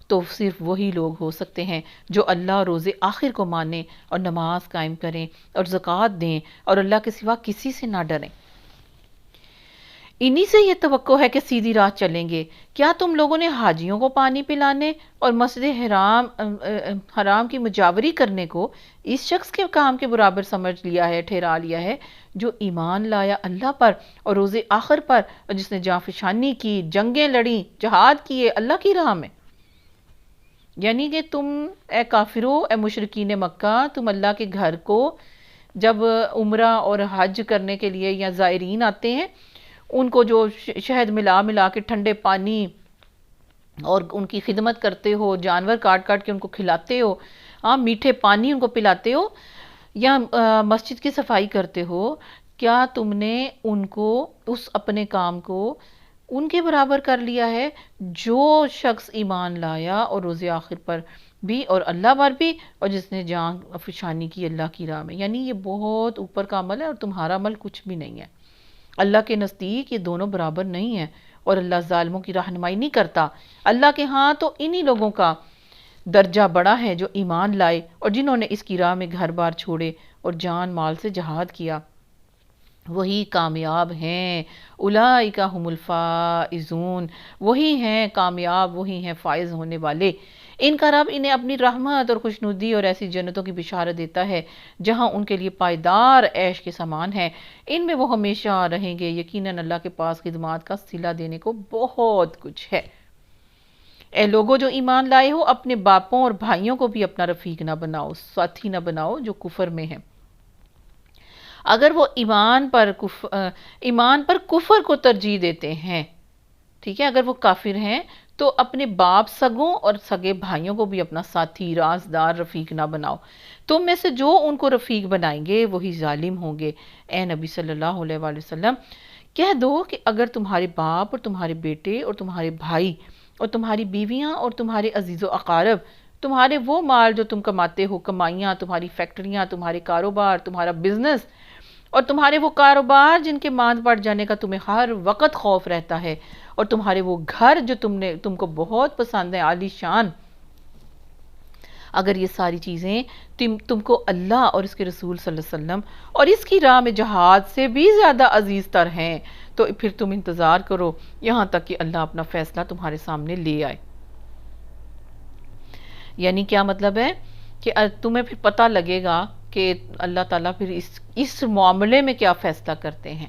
تو صرف وہی لوگ ہو سکتے ہیں جو اللہ اور روز آخر کو مانیں اور نماز قائم کریں اور زکوٰۃ دیں اور اللہ کے سوا کسی سے نہ ڈریں۔ انہی سے یہ توقع ہے کہ سیدھی راہ چلیں گے۔ کیا تم لوگوں نے حاجیوں کو پانی پلانے اور مسجد حرام کی مجاوری کرنے کو اس شخص کے کام کے برابر سمجھ لیا ہے، ٹھہرا لیا ہے جو ایمان لایا اللہ پر اور روز آخر پر، اور جس نے جاں فشانی کی، جنگیں لڑیں، جہاد کیے اللہ کی راہ میں؟ یعنی کہ تم اے کافرو، اے مشرکین مکہ، تم اللہ کے گھر کو جب عمرہ اور حج کرنے کے لیے یا زائرین آتے ہیں، ان کو جو شہد ملا کے ٹھنڈے پانی اور ان کی خدمت کرتے ہو، جانور کاٹ کے ان کو کھلاتے ہو، میٹھے پانی ان کو پلاتے ہو، یا مسجد کی صفائی کرتے ہو، کیا تم نے ان کو اس اپنے کام کو ان کے برابر کر لیا ہے جو شخص ایمان لایا اور روز آخر پر بھی اور اللہ پر بھی، اور جس نے جان فشانی کی اللہ کی راہ میں؟ یعنی یہ بہت اوپر کا عمل ہے اور تمہارا عمل کچھ بھی نہیں ہے۔ اللہ کے نزدیک یہ دونوں برابر نہیں ہیں اور اللہ ظالموں کی رہنمائی نہیں کرتا۔ اللہ کے ہاں تو انہی لوگوں کا درجہ بڑا ہے جو ایمان لائے اور جنہوں نے اس کی راہ میں گھر بار چھوڑے اور جان مال سے جہاد کیا، وہی کامیاب ہیں۔ اولئک ھم الفائزون، وہی ہیں کامیاب، وہی ہیں فائز ہونے والے۔ ان کا رب انہیں اپنی رحمت اور خوشنودی اور ایسی جنتوں کی بشارت دیتا ہے جہاں ان کے لیے پائیدار عیش کے سامان ہے، ان میں وہ ہمیشہ رہیں گے۔ یقیناً اللہ کے پاس خدمات کا صلہ دینے کو بہت کچھ ہے۔ اے لوگوں جو ایمان لائے ہو، اپنے باپوں اور بھائیوں کو بھی اپنا رفیق نہ بناؤ، ساتھی نہ بناؤ جو کفر میں ہیں، اگر وہ ایمان پر کفر کو ترجیح دیتے ہیں۔ ٹھیک ہے، اگر وہ کافر ہیں تو اپنے باپ سگوں اور سگے بھائیوں کو بھی اپنا ساتھی، رازدار، رفیق نہ بناؤ۔ تم میں سے جو ان کو رفیق بنائیں گے وہی ظالم ہوں گے۔ اے نبی صلی اللہ علیہ وآلہ وسلم، کہہ دو کہ اگر تمہارے باپ اور تمہارے بیٹے اور تمہارے بھائی اور تمہاری بیویاں اور تمہارے عزیز و اقارب، تمہارے وہ مال جو تم کماتے ہو، کمائیاں، تمہاری فیکٹریاں، تمہارے کاروبار، تمہارا بزنس، اور تمہارے وہ کاروبار جن کے ماند پڑ جانے کا تمہیں ہر وقت خوف رہتا ہے، اور تمہارے وہ گھر جو تم کو بہت پسند ہیں، عالی شان، اگر یہ ساری چیزیں تم کو اللہ اور اس کے رسول صلی اللہ علیہ وسلم اور اس کی راہ میں جہاد سے بھی زیادہ عزیز تر ہیں، تو پھر تم انتظار کرو یہاں تک کہ اللہ اپنا فیصلہ تمہارے سامنے لے آئے۔ یعنی کیا مطلب ہے کہ تمہیں پھر پتہ لگے گا کہ اللہ تعالیٰ پھر اس معاملے میں کیا فیصلہ کرتے ہیں،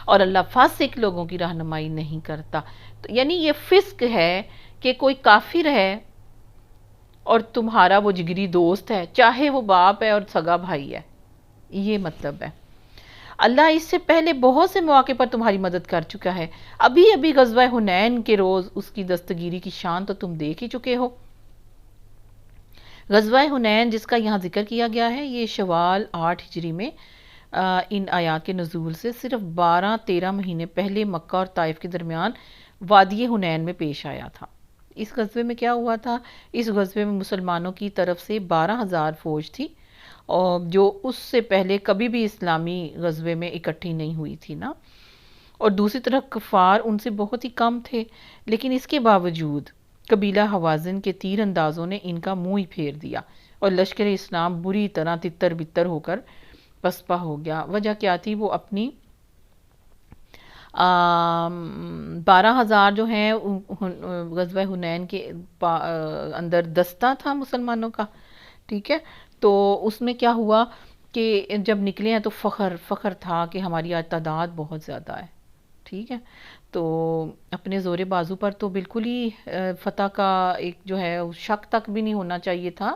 اور اللہ فاسق لوگوں کی رہنمائی نہیں کرتا۔ تو یعنی یہ فسق ہے کہ کوئی کافر ہے اور تمہارا وہ جگری دوست ہے، چاہے وہ باپ ہے اور سگا بھائی ہے، یہ مطلب ہے۔ اللہ اس سے پہلے بہت سے مواقع پر تمہاری مدد کر چکا ہے۔ ابھی غزوہ حنین کے روز اس کی دستگیری کی شان تو تم دیکھ ہی چکے ہو۔ غزوہ حنین جس کا یہاں ذکر کیا گیا ہے، یہ شوال 8 ہجری میں ان آیات کے نزول سے صرف 12-13 مہینے پہلے مکہ اور طائف کے درمیان وادی حنین میں پیش آیا تھا۔ اس غزوے میں کیا ہوا تھا؟ اس غزوے میں مسلمانوں کی طرف سے 12,000 فوج تھی، اور جو اس سے پہلے کبھی بھی اسلامی غزوے میں اکٹھی نہیں ہوئی تھی نا، اور دوسری طرف کفار ان سے بہت ہی کم تھے، لیکن اس کے باوجود قبیلہ حوازن کے تیر اندازوں نے ان کا منہ ہی پھیر دیا اور لشکر اسلام بری طرح تتر بتر ہو کر پسپا ہو گیا۔ وجہ کیا تھی؟ وہ اپنی 12,000 جو ہیں غزوہ حنین کے اندر دستہ تھا مسلمانوں کا، ٹھیک ہے. تو اس میں کیا ہوا کہ جب نکلے ہیں تو فخر تھا کہ ہماری آج تعداد بہت زیادہ ہے، ٹھیک ہے. تو اپنے زور بازو پر تو بالکل ہی فتح کا ایک جو ہے شک تک بھی نہیں ہونا چاہیے تھا.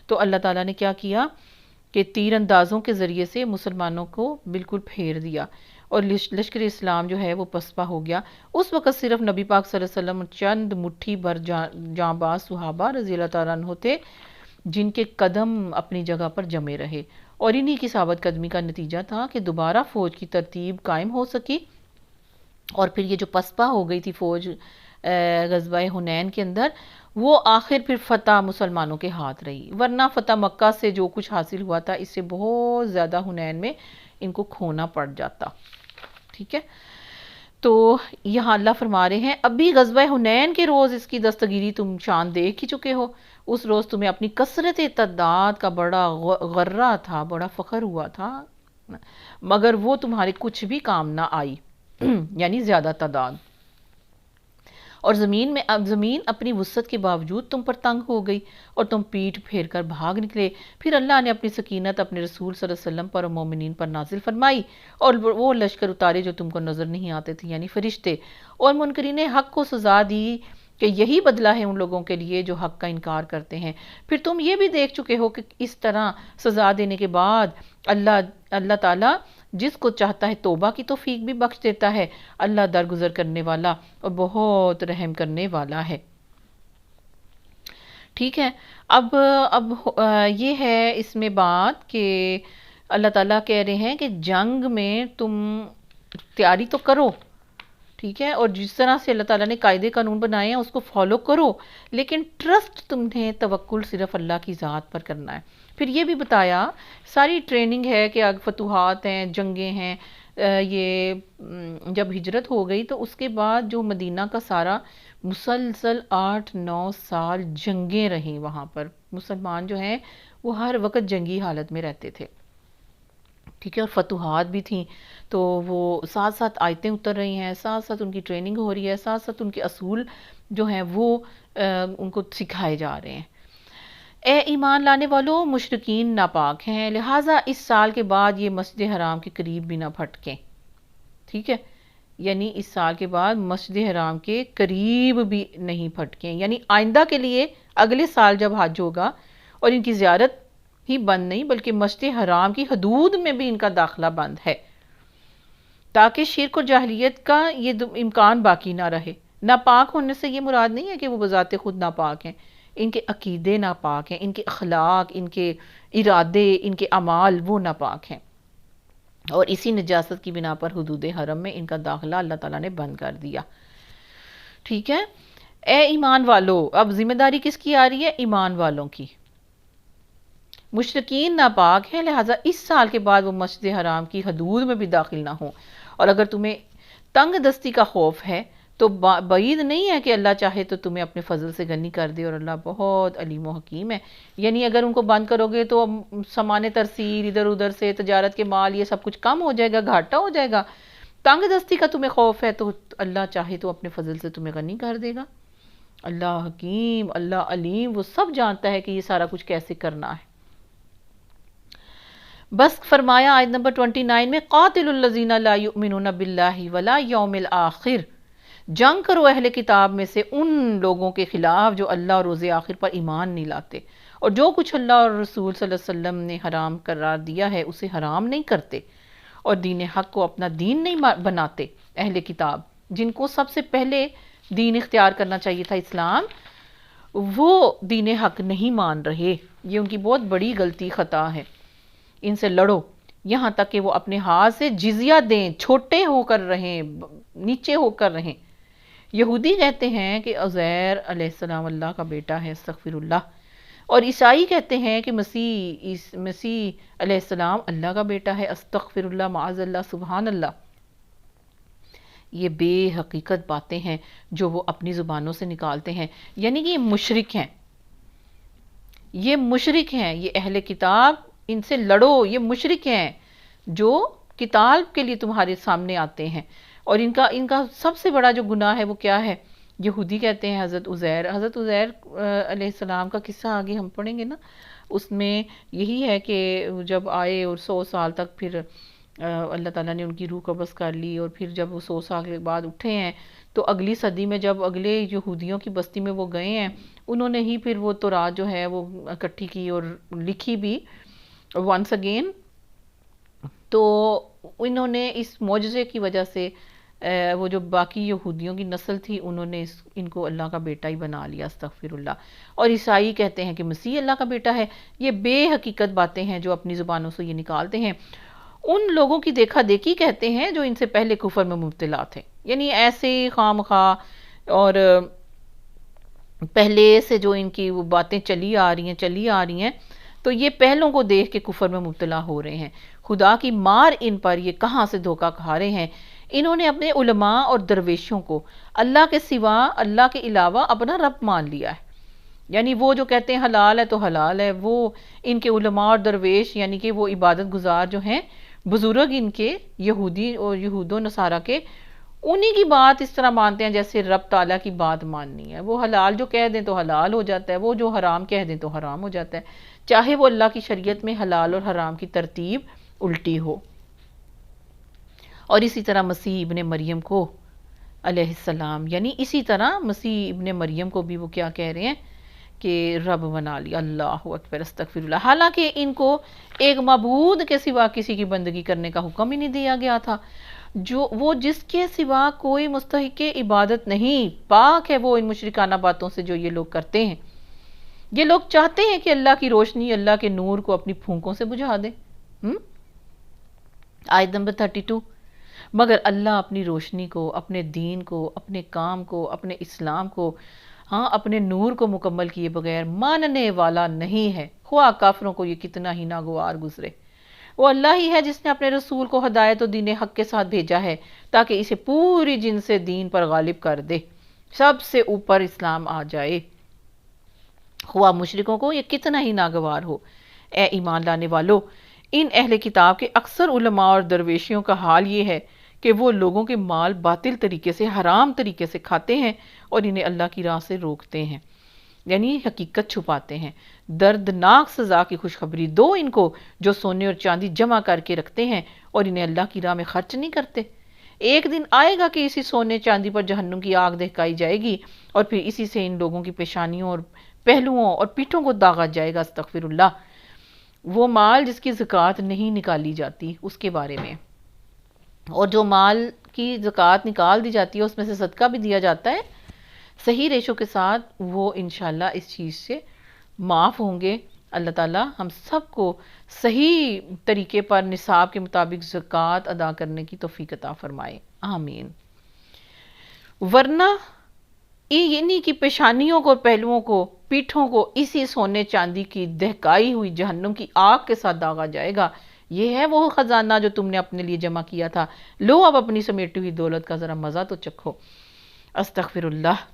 تو اللہ تعالیٰ نے کیا کیا کہ تیر اندازوں کے ذریعے سے مسلمانوں کو بالکل پھیر دیا، اور لشکر اسلام جو ہے وہ پسپا ہو گیا. اس وقت صرف نبی پاک صلی اللہ علیہ وسلم چند مٹھی بھر جاں باز صحابہ رضی اللہ تعالیٰ عنہ تھے جن کے قدم اپنی جگہ پر جمے رہے، اور انہی کی ثابت قدمی کا نتیجہ تھا کہ دوبارہ فوج کی ترتیب قائم ہو سکی. اور پھر یہ جو پسپا ہو گئی تھی فوج غزوہ حنین کے اندر، وہ آخر پھر فتح مسلمانوں کے ہاتھ رہی، ورنہ فتح مکہ سے جو کچھ حاصل ہوا تھا اس سے بہت زیادہ حنین میں ان کو کھونا پڑ جاتا، ٹھیک ہے. تو یہاں اللہ فرما رہے ہیں ابھی غزوہ حنین کے روز اس کی دستگیری تم شان دیکھ ہی چکے ہو. اس روز تمہیں اپنی کثرت تعداد کا بڑا غرہ تھا، بڑا فخر ہوا تھا، مگر وہ تمہارے کچھ بھی کام نہ آئی یعنی زیادہ تعداد. اور زمین اپنی وسعت کے باوجود تم پر تنگ ہو گئی اور تم پیٹھ پھیر کر بھاگ نکلے. پھر اللہ نے اپنی سکینت اپنے رسول صلی اللہ علیہ وسلم پر اور مومنین پر نازل فرمائی، اور وہ لشکر اتارے جو تم کو نظر نہیں آتے تھے یعنی فرشتے، اور منکرین حق کو سزا دی کہ یہی بدلہ ہے ان لوگوں کے لیے جو حق کا انکار کرتے ہیں. پھر تم یہ بھی دیکھ چکے ہو کہ اس طرح سزا دینے کے بعد اللہ تعالیٰ جس کو چاہتا ہے توبہ کی توفیق بھی بخش دیتا ہے. اللہ درگزر کرنے والا اور بہت رحم کرنے والا ہے، ٹھیک ہے. اب یہ ہے اس میں بات کہ اللہ تعالیٰ کہہ رہے ہیں کہ جنگ میں تم تیاری تو کرو، ٹھیک ہے، اور جس طرح سے اللہ تعالیٰ نے قاعدے قانون بنائے ہیں اس کو فالو کرو، لیکن ٹرسٹ تمہیں توکل صرف اللہ کی ذات پر کرنا ہے. پھر یہ بھی بتایا ساری ٹریننگ ہے کہ فتوحات ہیں، جنگیں ہیں. یہ جب ہجرت ہو گئی تو اس کے بعد جو مدینہ کا سارا مسلسل 8-9 سال جنگیں رہیں وہاں پر. مسلمان جو ہیں وہ ہر وقت جنگی حالت میں رہتے تھے، ٹھیک ہے، اور فتوحات بھی تھیں. تو وہ ساتھ ساتھ آیتیں اتر رہی ہیں، ساتھ ساتھ ان کی ٹریننگ ہو رہی ہے، ساتھ ساتھ ان کے اصول جو ہیں وہ ان کو سکھائے جا رہے ہیں. اے ایمان لانے والوں، مشرکین ناپاک ہیں، لہٰذا اس سال کے بعد یہ مسجد حرام کے قریب بھی نہ پھٹکیں، ٹھیک ہے. یعنی اس سال کے بعد مسجد حرام کے قریب بھی نہیں پھٹکیں، یعنی آئندہ کے لیے اگلے سال جب حج ہوگا اور ان کی زیارت ہی بند نہیں بلکہ مسجد حرام کی حدود میں بھی ان کا داخلہ بند ہے، تاکہ شرک و جاہلیت کا یہ امکان باقی نہ رہے. ناپاک ہونے سے یہ مراد نہیں ہے کہ وہ بذات خود ناپاک ہیں، ان کے عقیدے ناپاک ہیں، ان کے اخلاق، ان کے ارادے، ان کے اعمال وہ ناپاک ہیں، اور اسی نجاست کی بنا پر حدود حرم میں ان کا داخلہ اللہ تعالیٰ نے بند کر دیا، ٹھیک ہے. اے ایمان والو، اب ذمہ داری کس کی آ رہی ہے؟ ایمان والوں کی. مشرکین ناپاک ہیں، لہٰذا اس سال کے بعد وہ مسجد حرام کی حدود میں بھی داخل نہ ہوں. اور اگر تمہیں تنگ دستی کا خوف ہے تو بعید نہیں ہے کہ اللہ چاہے تو تمہیں اپنے فضل سے غنی کر دے، اور اللہ بہت علیم و حکیم ہے. یعنی اگر ان کو بند کرو گے تو سامان ترسیل ادھر ادھر سے تجارت کے مال یہ سب کچھ کم ہو جائے گا، گھاٹا ہو جائے گا. تنگ دستی کا تمہیں خوف ہے تو اللہ چاہے تو اپنے فضل سے تمہیں غنی کر دے گا. اللہ حکیم، اللہ علیم، وہ سب جانتا ہے کہ یہ سارا کچھ کیسے کرنا ہے. بس فرمایا آیت نمبر 29 میں قاتل الذین لا یؤمنون باللہ ولا یوم الآخر، جنگ کرو اہل کتاب میں سے ان لوگوں کے خلاف جو اللہ اور روز آخر پر ایمان نہیں لاتے، اور جو کچھ اللہ اور رسول صلی اللہ علیہ وسلم نے حرام قرار دیا ہے اسے حرام نہیں کرتے، اور دین حق کو اپنا دین نہیں بناتے. اہل کتاب جن کو سب سے پہلے دین اختیار کرنا چاہیے تھا اسلام، وہ دین حق نہیں مان رہے. یہ ان کی بہت بڑی غلطی خطا ہے. ان سے لڑو یہاں تک کہ وہ اپنے ہاتھ سے جزیہ دیں، چھوٹے ہو کر رہیں، نیچے ہو کر رہیں. یہودی کہتے ہیں کہ عزیر علیہ السلام اللہ کا بیٹا ہے، استغفر اللہ، اور عیسائی کہتے ہیں کہ مسیح علیہ السلام اللہ کا بیٹا ہے، استغفر اللہ، معاذ اللہ، سبحان اللہ. یہ بے حقیقت باتیں ہیں جو وہ اپنی زبانوں سے نکالتے ہیں. یعنی کہ یہ مشرک ہیں، یہ مشرک ہیں، یہ اہل کتاب، ان سے لڑو. یہ مشرک ہیں جو کتاب کے لیے تمہارے سامنے آتے ہیں. اور ان کا سب سے بڑا جو گناہ ہے وہ کیا ہے؟ یہودی کہتے ہیں حضرت عزیر علیہ السلام کا قصہ آگے ہم پڑھیں گے نا، اس میں یہی ہے کہ جب آئے اور 100 سال تک پھر اللہ تعالیٰ نے ان کی روح قبض کر لی، اور پھر جب وہ 100 سال کے بعد اٹھے ہیں تو اگلی صدی میں جب اگلے یہودیوں کی بستی میں وہ گئے ہیں، انہوں نے ہی پھر وہ تورات جو ہے وہ اکٹھی کی اور لکھی بھی ونس اگین. تو انہوں نے اس معجزے کی وجہ سے وہ جو باقی یہودیوں کی نسل تھی انہوں نے ان کو اللہ کا بیٹا ہی بنا لیا، استغفر اللہ. اور عیسائی کہتے ہیں کہ مسیح اللہ کا بیٹا ہے. یہ بے حقیقت باتیں ہیں جو اپنی زبانوں سے یہ نکالتے ہیں. ان لوگوں کی دیکھا دیکھی کہتے ہیں جو ان سے پہلے کفر میں مبتلا تھے، یعنی ایسے خام خواہ اور پہلے سے جو ان کی وہ باتیں چلی آ رہی ہیں تو یہ پہلوں کو دیکھ کے کفر میں مبتلا ہو رہے ہیں. خدا کی مار ان پر، یہ کہاں سے دھوکہ کھا رہے ہیں. انہوں نے اپنے علماء اور درویشوں کو اللہ کے سوا، اللہ کے علاوہ اپنا رب مان لیا ہے. یعنی وہ جو کہتے ہیں حلال ہے تو حلال ہے، وہ ان کے علماء اور درویش یعنی کہ وہ عبادت گزار جو ہیں بزرگ ان کے یہودی اور یہود و نصارہ کے، انہی کی بات اس طرح مانتے ہیں جیسے رب تعالیٰ کی بات ماننی ہے. وہ حلال جو کہہ دیں تو حلال ہو جاتا ہے، وہ جو حرام کہہ دیں تو حرام ہو جاتا ہے، چاہے وہ اللہ کی شریعت میں حلال اور حرام کی ترتیب الٹی ہو. اور اسی طرح مسیح ابن مریم کو علیہ السلام، یعنی اسی طرح مسیح ابن مریم کو بھی وہ کیا کہہ رہے ہیں کہ رب بنا لیا. اللہ اکبر، استغفر اللہ. حالانکہ ان کو ایک معبود کے سوا کسی کی بندگی کرنے کا حکم ہی نہیں دیا گیا تھا. جو وہ جس کے سوا کوئی مستحق عبادت نہیں، پاک ہے وہ ان مشرکانہ باتوں سے جو یہ لوگ کرتے ہیں. یہ لوگ چاہتے ہیں کہ اللہ کی روشنی، اللہ کے نور کو اپنی پھونکوں سے بجھا دیں. آیت نمبر 32. مگر اللہ اپنی روشنی کو، اپنے دین کو، اپنے کام کو، اپنے اسلام کو، اپنے نور کو مکمل کیے بغیر ماننے والا نہیں ہے، خواہ کافروں کو یہ کتنا ہی ناگوار گزرے. وہ اللہ ہی ہے جس نے اپنے رسول کو ہدایت و دین حق کے ساتھ بھیجا ہے تاکہ اسے پوری جن سے دین پر غالب کر دے، سب سے اوپر اسلام آ جائے، خواہ مشرکوں کو یہ کتنا ہی ناگوار ہو. اے ایمان لانے والو، ان اہل کتاب کے اکثر علماء اور درویشیوں کا حال یہ ہے کہ وہ لوگوں کے مال باطل طریقے سے، حرام طریقے سے کھاتے ہیں اور انہیں اللہ کی راہ سے روکتے ہیں، یعنی حقیقت چھپاتے ہیں. دردناک سزا کی خوشخبری دو ان کو جو سونے اور چاندی جمع کر کے رکھتے ہیں اور انہیں اللہ کی راہ میں خرچ نہیں کرتے. ایک دن آئے گا کہ اسی سونے چاندی پر جہنم کی آگ دہکائی جائے گی اور پھر اسی سے ان لوگوں کی پیشانیوں اور پہلوؤں اور پیٹھوں کو داغا جائے گا. استغفر اللہ. وہ مال جس کی زکوٰۃ نہیں نکالی جاتی اس کے بارے میں، اور جو مال کی زکوٰۃ نکال دی جاتی ہے اس میں سے صدقہ بھی دیا جاتا ہے صحیح ریشو کے ساتھ، وہ انشاءاللہ اس چیز سے معاف ہوں گے. اللہ تعالیٰ ہم سب کو صحیح طریقے پر نصاب کے مطابق زکوٰۃ ادا کرنے کی توفیق عطا فرمائے، آمین. ورنہ انہی کی پیشانیوں کو، پہلوؤں کو، پیٹھوں کو اسی سونے چاندی کی دہکائی ہوئی جہنم کی آگ کے ساتھ داغا جائے گا. یہ ہے وہ خزانہ جو تم نے اپنے لیے جمع کیا تھا، لو اب اپنی سمیٹی ہوئی دولت کا ذرا مزہ تو چکھو. استغفر اللہ.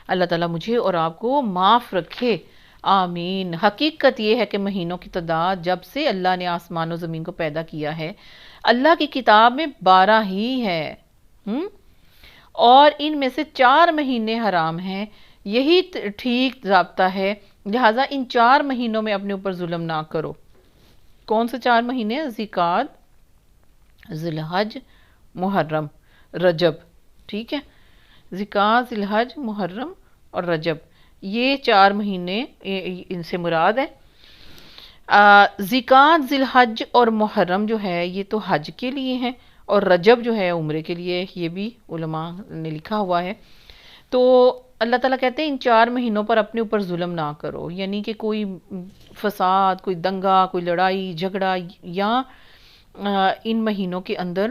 اللہ تعالیٰ مجھے اور آپ کو معاف رکھے، آمین. حقیقت یہ ہے کہ مہینوں کی تعداد جب سے اللہ نے آسمان و زمین کو پیدا کیا ہے، اللہ کی کتاب میں 12 ہی ہے، اور ان میں سے 4 مہینے حرام ہیں. یہی ٹھیک ضابطہ ہے، لہٰذا ان 4 مہینوں میں اپنے اوپر ظلم نہ کرو. کون سے 4 مہینے؟ ذی-القعدہ، ذی-الحج، محرم، رجب. ٹھیک ہے، ذی-القعدہ، ذی-الحج، محرم اور رجب، یہ 4 مہینے ان سے مراد ہے. ذی-القعدہ، ذی-الحج اور محرم جو ہے یہ تو حج کے لیے ہیں، اور رجب جو ہے عمرے کے لیے، یہ بھی علماء نے لکھا ہوا ہے. تو اللہ تعالیٰ کہتے ہیں ان 4 مہینوں پر اپنے اوپر ظلم نہ کرو، یعنی کہ کوئی فساد، کوئی دنگا، کوئی لڑائی جھگڑا، یا ان مہینوں کے اندر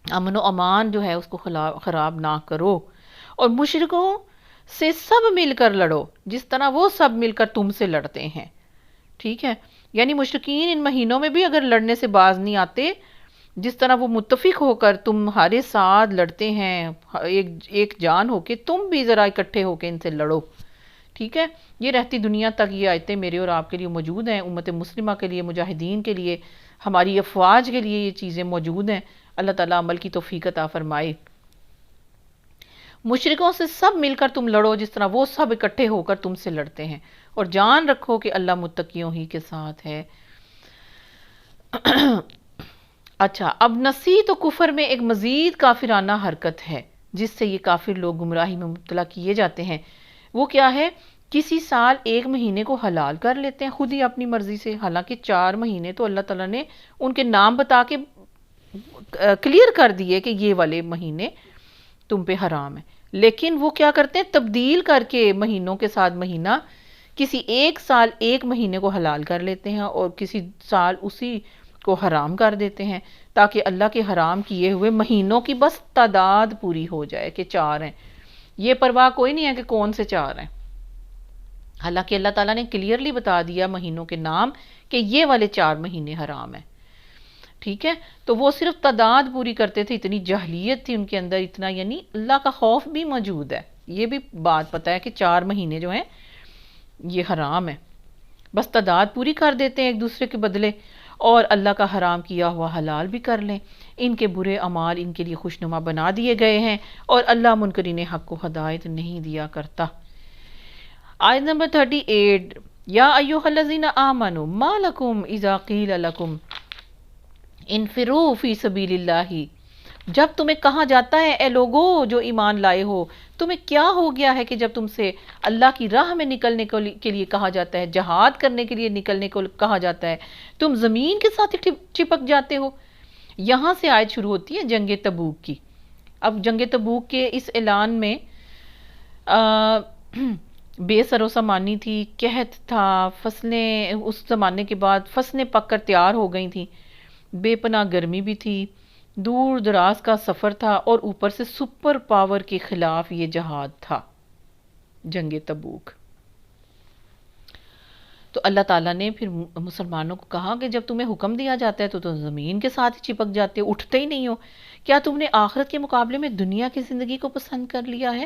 امن و امان جو ہے اس کو خراب نہ کرو، اور مشرکوں سے سب مل کر لڑو جس طرح وہ سب مل کر تم سے لڑتے ہیں. ٹھیک ہے، یعنی مشرکین ان مہینوں میں بھی اگر لڑنے سے باز نہیں آتے، جس طرح وہ متفق ہو کر تمہارے ساتھ لڑتے ہیں ایک جان ہو کے، تم بھی ذرا اکٹھے ہو کے ان سے لڑو. ٹھیک ہے، یہ رہتی دنیا تک یہ آیتیں میرے اور آپ کے لیے موجود ہیں، امت مسلمہ کے لیے، مجاہدین کے لیے، ہماری افواج کے لیے یہ چیزیں موجود ہیں. اللہ تعالیٰ عمل کی توفیق عطا فرمائے۔ مشرکوں سے سب مل کر تم لڑو جس طرح وہ سب اکٹھے ہو کر تم سے لڑتے ہیں، اور جان رکھو کہ اللہ متقیوں ہی کے ساتھ ہے۔ اچھا، اب نصیحت و کفر میں ایک مزید کافرانہ حرکت ہے جس سے یہ کافر لوگ گمراہی میں مبتلا کیے جاتے ہیں۔ وہ کیا ہے؟ کسی سال ایک مہینے کو حلال کر لیتے ہیں خود ہی اپنی مرضی سے، حالانکہ 4 مہینے تو اللہ تعالیٰ نے ان کے نام بتا کے کلیئر کر دیے کہ یہ والے مہینے تم پہ حرام ہے، لیکن وہ کیا کرتے ہیں؟ تبدیل کر کے مہینوں کے ساتھ مہینہ، کسی ایک سال ایک مہینے کو حلال کر لیتے ہیں اور کسی سال اسی کو حرام کر دیتے ہیں، تاکہ اللہ کے حرام کیے ہوئے مہینوں کی بس تعداد پوری ہو جائے کہ 4 ہیں۔ یہ پرواہ کوئی نہیں ہے کہ کون سے 4 ہیں، حالانکہ اللہ تعالیٰ نے کلیئرلی بتا دیا مہینوں کے نام کہ یہ والے 4 مہینے حرام ہیں۔ ٹھیک ہے، تو وہ صرف تعداد پوری کرتے تھے، اتنی جہلیت تھی ان کے اندر، اتنا یعنی اللہ کا خوف بھی موجود ہے، یہ بھی بات پتہ ہے کہ 4 مہینے جو ہیں یہ حرام ہے، بس تعداد پوری کر دیتے ہیں ایک دوسرے کے بدلے، اور اللہ کا حرام کیا ہوا حلال بھی کر لیں۔ ان کے برے اعمال ان کے لیے خوشنما بنا دیے گئے ہیں، اور اللہ منکرین حق کو ہدایت نہیں دیا کرتا۔ آیت نمبر 38، یا ایھا الذین آمنوا ما لکم اذا قیل لکم انفروا فی سبیل اللہ، جب تمہیں کہا جاتا ہے اے لوگو جو ایمان لائے ہو، تمہیں کیا ہو گیا ہے کہ جب تم سے اللہ کی راہ میں نکلنے کے لیے کہا جاتا ہے، جہاد کرنے کے لیے نکلنے کو کہا جاتا ہے، تم زمین کے ساتھ چپک جاتے ہو۔ یہاں سے آیت شروع ہوتی ہے جنگ تبوک کی۔ اب جنگ تبوک کے اس اعلان میں بے سر و سامانی تھی، قحط تھا، فصلیں اس زمانے کے بعد فصلیں پک کر تیار ہو گئی تھیں، بے پناہ گرمی بھی تھی، دور دراز کا سفر تھا، اور اوپر سے سپر پاور کے خلاف یہ جہاد تھا، جنگ تبوک۔ تو اللہ تعالیٰ نے پھر مسلمانوں کو کہا کہ جب تمہیں حکم دیا جاتا ہے تو تم زمین کے ساتھ ہی چپک جاتے ہو، اٹھتے ہی نہیں ہو۔ کیا تم نے آخرت کے مقابلے میں دنیا کی زندگی کو پسند کر لیا ہے؟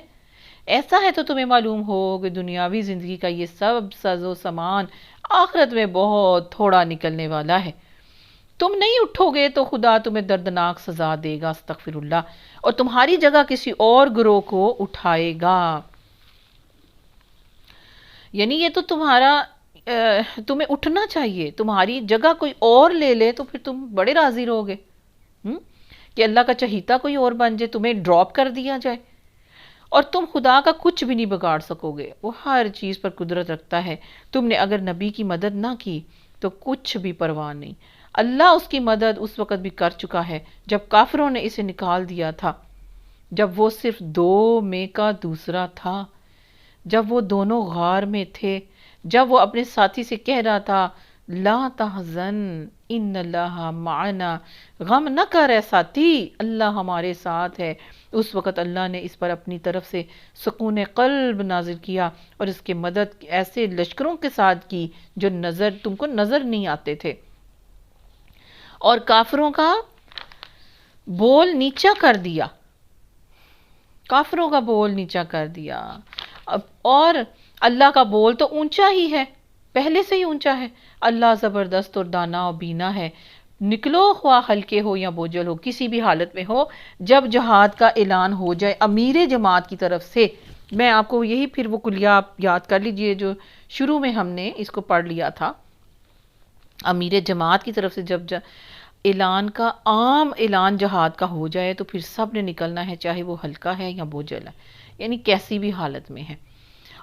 ایسا ہے تو تمہیں معلوم ہو کہ دنیاوی زندگی کا یہ سب ساز و سامان آخرت میں بہت تھوڑا نکلنے والا ہے۔ تم نہیں اٹھو گے تو خدا تمہیں دردناک سزا دے گا، استغفر اللہ، اور تمہاری جگہ کسی اور گروہ کو اٹھائے گا۔ یعنی یہ تو تمہیں اٹھنا چاہیے، تمہاری جگہ کوئی اور لے لے تو پھر تم بڑے راضی رہو گے کہ اللہ کا چہیتا کوئی اور بن جائے، تمہیں ڈراپ کر دیا جائے، اور تم خدا کا کچھ بھی نہیں بگاڑ سکو گے، وہ ہر چیز پر قدرت رکھتا ہے۔ تم نے اگر نبی کی مدد نہ کی تو کچھ بھی پرواہ نہیں، اللہ اس کی مدد اس وقت بھی کر چکا ہے جب کافروں نے اسے نکال دیا تھا، جب وہ صرف 2 میں کا دوسرا تھا، جب وہ دونوں غار میں تھے، جب وہ اپنے ساتھی سے کہہ رہا تھا لا تحزن ان اللہ معنا، غم نہ کر اے ساتھی، اللہ ہمارے ساتھ ہے۔ اس وقت اللہ نے اس پر اپنی طرف سے سکون قلب نازل کیا اور اس کے مدد ایسے لشکروں کے ساتھ کی جو تم کو نظر نہیں آتے تھے، اور کافروں کا بول نیچا کر دیا، کافروں کا بول نیچا کر دیا، اور اللہ کا بول تو اونچا ہی ہے، پہلے سے ہی اونچا ہے۔ اللہ زبردست اور دانا اور بینا ہے، نکلو خواہ ہلکے ہو یا بوجھل ہو، کسی بھی حالت میں ہو، جب جہاد کا اعلان ہو جائے امیر جماعت کی طرف سے۔ میں آپ کو یہی پھر وہ کلیہ آپ یاد کر لیجئے جو شروع میں ہم نے اس کو پڑھ لیا تھا، امیر جماعت کی طرف سے جب اعلان کا عام اعلان جہاد کا ہو جائے تو پھر سب نے نکلنا ہے، چاہے وہ ہلکا ہے یا بوجھل ہے، یعنی کیسی بھی حالت میں ہے،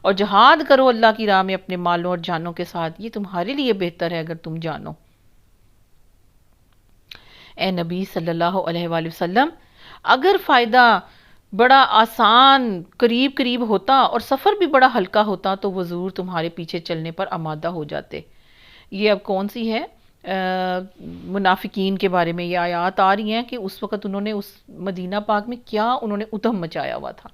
اور جہاد کرو اللہ کی راہ میں اپنے مالوں اور جانوں کے ساتھ، یہ تمہارے لیے بہتر ہے اگر تم جانو۔ اے نبی صلی اللہ علیہ وآلہ وسلم، اگر فائدہ بڑا آسان قریب قریب ہوتا اور سفر بھی بڑا ہلکا ہوتا تو وہ ضرور تمہارے پیچھے چلنے پر آمادہ ہو جاتے۔ یہ اب کون سی ہے؟ منافقین کے بارے میں یہ آیات آ رہی ہیں کہ اس وقت انہوں نے اس مدینہ پاک میں کیا انہوں نے ادھم مچایا ہوا تھا،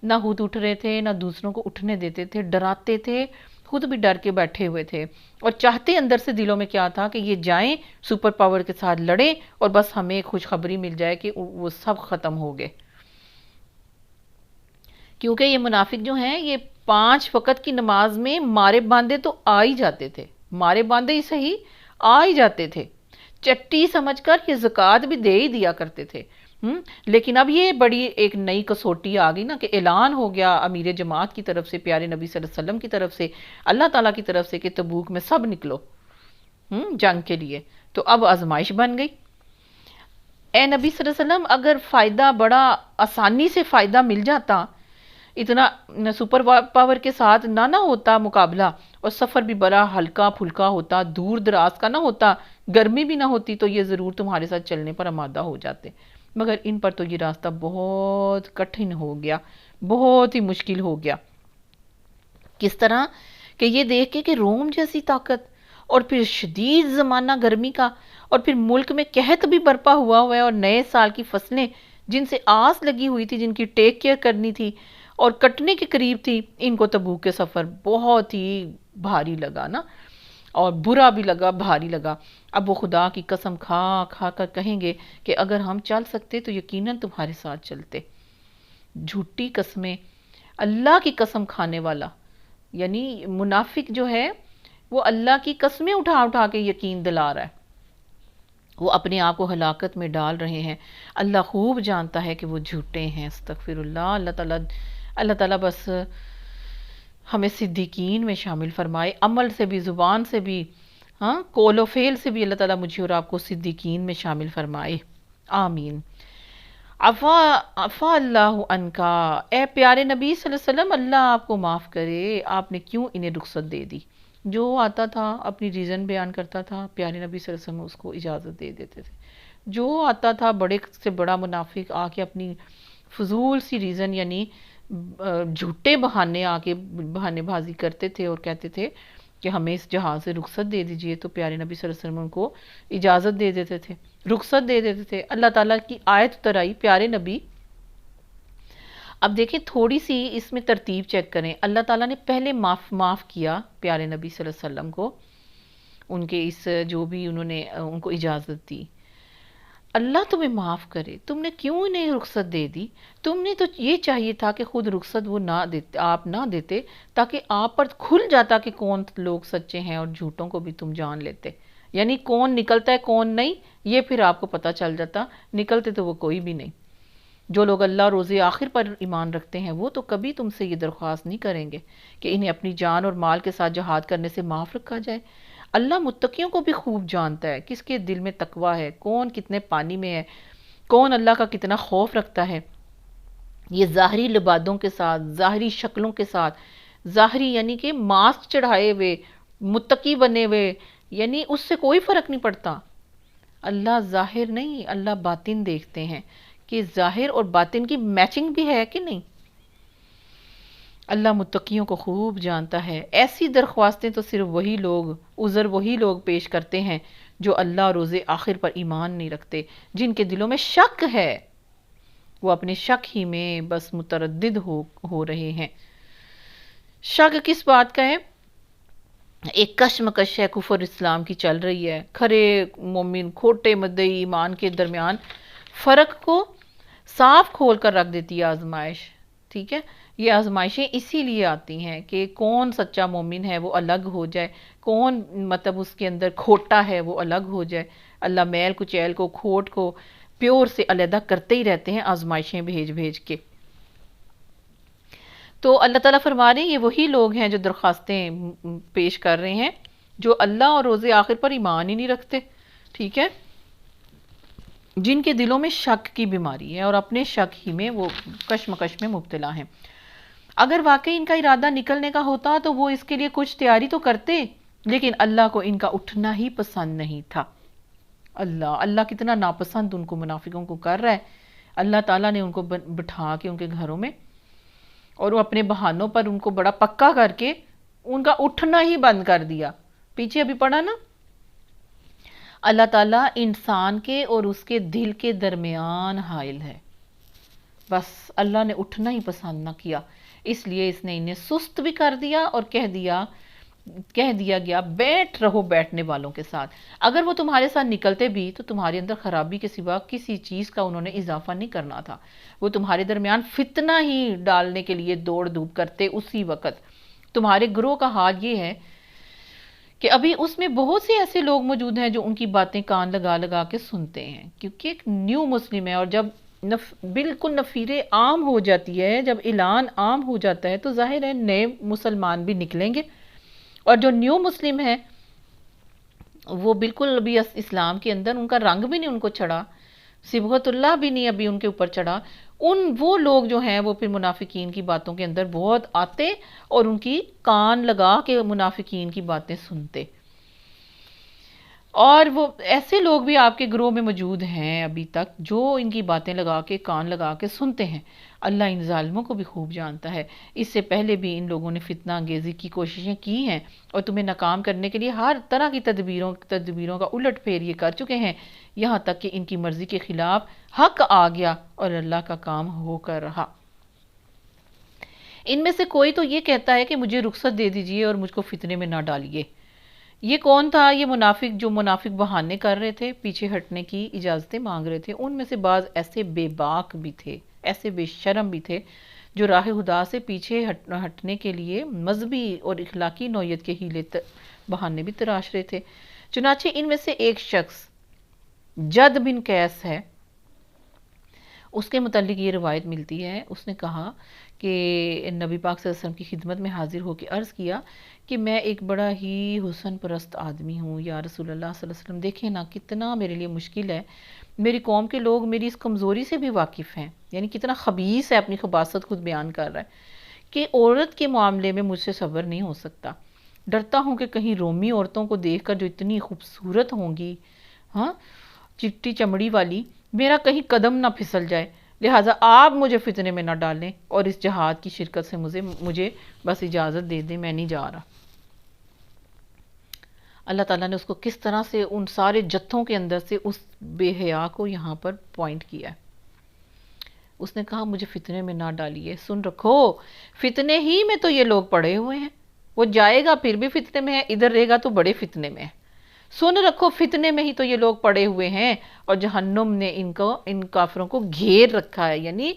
نہ خود اٹھ رہے تھے نہ دوسروں کو اٹھنے دیتے تھے، ڈراتے تھے، خود بھی ڈر کے بیٹھے ہوئے تھے، اور چاہتے اندر سے دلوں میں کیا تھا کہ یہ جائیں سپر پاور کے ساتھ لڑیں اور بس ہمیں خوشخبری مل جائے کہ وہ سب ختم ہو گئے، کیونکہ یہ منافق جو ہیں یہ 5 وقت کی نماز میں مارے باندھے تو آ ہی جاتے تھے، مارے باندھے ہی صحیح آ ہی جاتے تھے، چٹی سمجھ کر یہ زکوٰۃ بھی دے ہی دیا کرتے تھے۔ لیکن اب یہ بڑی ایک نئی کسوٹی آ گئی نا کہ اعلان ہو گیا امیر جماعت کی طرف سے، پیارے نبی صلی اللہ علیہ وسلم کی طرف سے، اللہ تعالیٰ کی طرف سے کہ تبوک میں سب نکلو جنگ کے لیے۔ تو اب آزمائش بن گئی۔ اے نبی صلی اللہ علیہ وسلم، اگر فائدہ بڑا آسانی سے فائدہ مل جاتا، اتنا سپر پاور کے ساتھ نہ ہوتا مقابلہ، اور سفر بھی بڑا ہلکا پھلکا ہوتا، دور دراز کا نہ ہوتا، گرمی بھی نہ ہوتی، تو یہ ضرور تمہارے ساتھ چلنے پر آمادہ ہو جاتے۔ مگر ان پر تو یہ راستہ بہت کٹھن ہو گیا، بہت ہی مشکل ہو گیا۔ کس طرح کہ یہ دیکھ کے کہ روم جیسی طاقت، اور پھر شدید زمانہ گرمی کا، اور پھر ملک میں قحط بھی برپا ہوا ہے، اور نئے سال کی فصلیں جن سے آس لگی ہوئی تھی، جن کی ٹیک کیئر کرنی تھی اور کٹنے کے قریب تھی، ان کو تبوک کے سفر بہت ہی بھاری لگا نا، اور برا بھی لگا، بھاری لگا۔ اب وہ خدا کی قسم کھا کھا کر کہیں گے کہ اگر ہم چل سکتے تو یقیناً تمہارے ساتھ چلتے۔ جھوٹی قسمیں، اللہ کی قسم کھانے والا یعنی منافق جو ہے وہ اللہ کی قسمیں اٹھا اٹھا کے یقین دلا رہا ہے، وہ اپنے آپ کو ہلاکت میں ڈال رہے ہیں۔ اللہ خوب جانتا ہے کہ وہ جھوٹے ہیں۔ استغفر اللہ۔ اللہ تعالیٰ بس ہمیں صدیقین میں شامل فرمائے، عمل سے بھی، زبان سے بھی، قول و فعل سے بھی اللہ تعالیٰ مجھے اور آپ کو صدیقین میں شامل فرمائے، آمین۔ عفا اللہ عنکا، اے پیارے نبی صلی اللہ علیہ وسلم، اللہ آپ کو معاف کرے، آپ نے کیوں انہیں رخصت دے دی؟ جو آتا تھا اپنی ریزن بیان کرتا تھا، پیارے نبی صلی اللہ علیہ وسلم اس کو اجازت دے دیتے تھے۔ جو آتا تھا بڑے سے بڑا منافق آ کے اپنی فضول سی ریزن یعنی جھوٹے بہانے آ کے بہانے بازی کرتے تھے اور کہتے تھے کہ ہمیں اس جہاز سے رخصت دے دیجئے، تو پیارے نبی صلی اللہ علیہ وسلم ان کو اجازت دے دیتے تھے، رخصت دے دیتے تھے۔ اللہ تعالیٰ کی آیت اتر آئی، پیارے نبی، اب دیکھیں تھوڑی سی اس میں ترتیب چیک کریں۔ اللہ تعالیٰ نے پہلے معاف کیا پیارے نبی صلی اللہ علیہ وسلم کو، ان کے اس جو بھی انہوں نے ان کو اجازت دی۔ اللہ تمہیں معاف کرے، تم نے کیوں انہیں رخصت دے دی؟ تم نے تو یہ چاہیے تھا کہ خود رخصت وہ نہ دیتے، آپ نہ دیتے، تاکہ آپ پر کھل جاتا کہ کون لوگ سچے ہیں، اور جھوٹوں کو بھی تم جان لیتے، یعنی کون نکلتا ہے کون نہیں، یہ پھر آپ کو پتہ چل جاتا۔ نکلتے تو وہ کوئی بھی نہیں۔ جو لوگ اللہ روز آخر پر ایمان رکھتے ہیں وہ تو کبھی تم سے یہ درخواست نہیں کریں گے کہ انہیں اپنی جان اور مال کے ساتھ جہاد کرنے سے معاف رکھا جائے۔ اللہ متقیوں کو بھی خوب جانتا ہے، کس کے دل میں تقوی ہے، کون کتنے پانی میں ہے، کون اللہ کا کتنا خوف رکھتا ہے۔ یہ ظاہری لبادوں کے ساتھ، ظاہری شکلوں کے ساتھ، ظاہری یعنی کہ ماسک چڑھائے ہوئے، متقی بنے ہوئے، یعنی اس سے کوئی فرق نہیں پڑتا۔ اللہ ظاہر نہیں، اللہ باطن دیکھتے ہیں کہ ظاہر اور باطن کی میچنگ بھی ہے کہ نہیں۔ اللہ متقیوں کو خوب جانتا ہے۔ ایسی درخواستیں تو صرف وہی لوگ، عذر وہی لوگ پیش کرتے ہیں جو اللہ روز آخر پر ایمان نہیں رکھتے، جن کے دلوں میں شک ہے، وہ اپنے شک ہی میں بس متردد ہو رہے ہیں۔ شک کس بات کا ہے؟ ایک کشمکش ہے کفر اسلام کی چل رہی ہے، کھرے مومن کھوٹے مدعی ایمان کے درمیان فرق کو صاف کھول کر رکھ دیتی ہے آزمائش، ٹھیک ہے؟ یہ آزمائشیں اسی لیے آتی ہیں کہ کون سچا مومن ہے وہ الگ ہو جائے، کون مطلب اس کے اندر کھوٹا ہے وہ الگ ہو جائے۔ اللہ میل کچیل کو، کھوٹ کو پیور سے علیحدہ کرتے ہی رہتے ہیں آزمائشیں بھیج کے۔ تو اللہ تعالیٰ فرما رہے ہیں یہ وہی لوگ ہیں جو درخواستیں پیش کر رہے ہیں جو اللہ اور روز آخر پر ایمان ہی نہیں رکھتے، ٹھیک ہے؟ جن کے دلوں میں شک کی بیماری ہے اور اپنے شک ہی میں وہ کشمکش میں مبتلا ہیں۔ اگر واقعی ان کا ارادہ نکلنے کا ہوتا تو وہ اس کے لیے کچھ تیاری تو کرتے، لیکن اللہ کو ان کا اٹھنا ہی پسند نہیں تھا۔ اللہ کتنا ناپسند ان کو منافقوں کو کر رہا ہے۔ اللہ تعالیٰ نے ان کو بٹھا کے ان کے گھروں میں اور وہ اپنے بہانوں پر ان کو بڑا پکا کر کے ان کا اٹھنا ہی بند کر دیا۔ پیچھے ابھی پڑھا نا، اللہ تعالیٰ انسان کے اور اس کے دل کے درمیان حائل ہے، بس اللہ نے اٹھنا ہی پسند نہ کیا، اس لیے اس نے انہیں سست بھی کر دیا اور کہہ دیا گیا بیٹھ رہو بیٹھنے والوں کے ساتھ۔ اگر وہ تمہارے ساتھ نکلتے بھی تو تمہارے اندر خرابی کے سوا کسی چیز کا انہوں نے اضافہ نہیں کرنا تھا، وہ تمہارے درمیان فتنہ ہی ڈالنے کے لیے دوڑ دھوپ کرتے۔ اسی وقت تمہارے گروہ کا حال یہ ہے کہ ابھی اس میں بہت سے ایسے لوگ موجود ہیں جو ان کی باتیں کان لگا لگا کے سنتے ہیں، کیونکہ ایک نیو مسلم ہے، اور جب بالکل نفیر عام ہو جاتی ہے، جب اعلان عام ہو جاتا ہے، تو ظاہر ہے نئے مسلمان بھی نکلیں گے، اور جو نیو مسلم ہے وہ بالکل ابھی اسلام کے اندر ان کا رنگ بھی نہیں ان کو چڑھا، صبغت اللہ بھی نہیں ابھی ان کے اوپر چڑھا، وہ لوگ جو ہیں وہ پھر منافقین کی باتوں کے اندر بہت آتے اور ان کی کان لگا کے منافقین کی باتیں سنتے. اور وہ ایسے لوگ بھی آپ کے گروہ میں موجود ہیں ابھی تک جو ان کی باتیں لگا کے کان لگا کے سنتے ہیں. اللہ ان ظالموں کو بھی خوب جانتا ہے. اس سے پہلے بھی ان لوگوں نے فتنہ انگیزی کی کوششیں کی ہیں اور تمہیں ناکام کرنے کے لیے ہر طرح کی تدبیروں کا الٹ پھیر یہ کر چکے ہیں، یہاں تک کہ ان کی مرضی کے خلاف حق آ گیا اور اللہ کا کام ہو کر رہا. ان میں سے کوئی تو یہ کہتا ہے کہ مجھے رخصت دے دیجئے اور مجھ کو فتنے میں نہ ڈالیے. یہ کون تھا؟ یہ منافق، جو منافق بہانے کر رہے تھے، پیچھے ہٹنے کی اجازتیں مانگ رہے تھے. ان میں سے بعض ایسے بے باک بھی تھے، ایسے بے شرم بھی تھے جو راہ خدا سے پیچھے ہٹنے کے لیے مذہبی اور اخلاقی نوعیت کے ہیلے بہانے بھی تراش رہے تھے. چنانچہ ان میں سے ایک شخص جد بن قیس ہے، اس کے متعلق یہ روایت ملتی ہے. اس نے کہا کہ نبی پاک صلی اللہ علیہ وسلم کی خدمت میں حاضر ہو کے عرض کیا کہ میں ایک بڑا ہی حسن پرست آدمی ہوں یا رسول اللہ صلی اللہ علیہ وسلم، دیکھیں نا کتنا میرے لیے مشکل ہے، میری قوم کے لوگ میری اس کمزوری سے بھی واقف ہیں، یعنی کتنا خبیث ہے، اپنی خباثت خود بیان کر رہا ہے کہ عورت کے معاملے میں مجھ سے صبر نہیں ہو سکتا، ڈرتا ہوں کہ کہیں رومی عورتوں کو دیکھ کر جو اتنی خوبصورت ہوں گی، ہاں چٹی چمڑی والی، میرا کہیں قدم نہ پھسل جائے، لہٰذا آپ مجھے فتنے میں نہ ڈالیں اور اس جہاد کی شرکت سے مجھے بس اجازت دے دیں، میں نہیں جا رہا. اللہ تعالیٰ نے اس کو کس طرح سے ان سارے جتھوں کے اندر سے اس بے حیا کو یہاں پر پوائنٹ کیا ہے. اس نے کہا مجھے فتنے میں نہ ڈالیے، سن رکھو فتنے ہی میں تو یہ لوگ پڑے ہوئے ہیں، وہ جائے گا پھر بھی فتنے میں ہے، ادھر رہے گا تو بڑے فتنے میں ہے. سن رکھو فتنے میں ہی تو یہ لوگ پڑے ہوئے ہیں، اور جہنم نے ان کافروں کو گھیر رکھا ہے. یعنی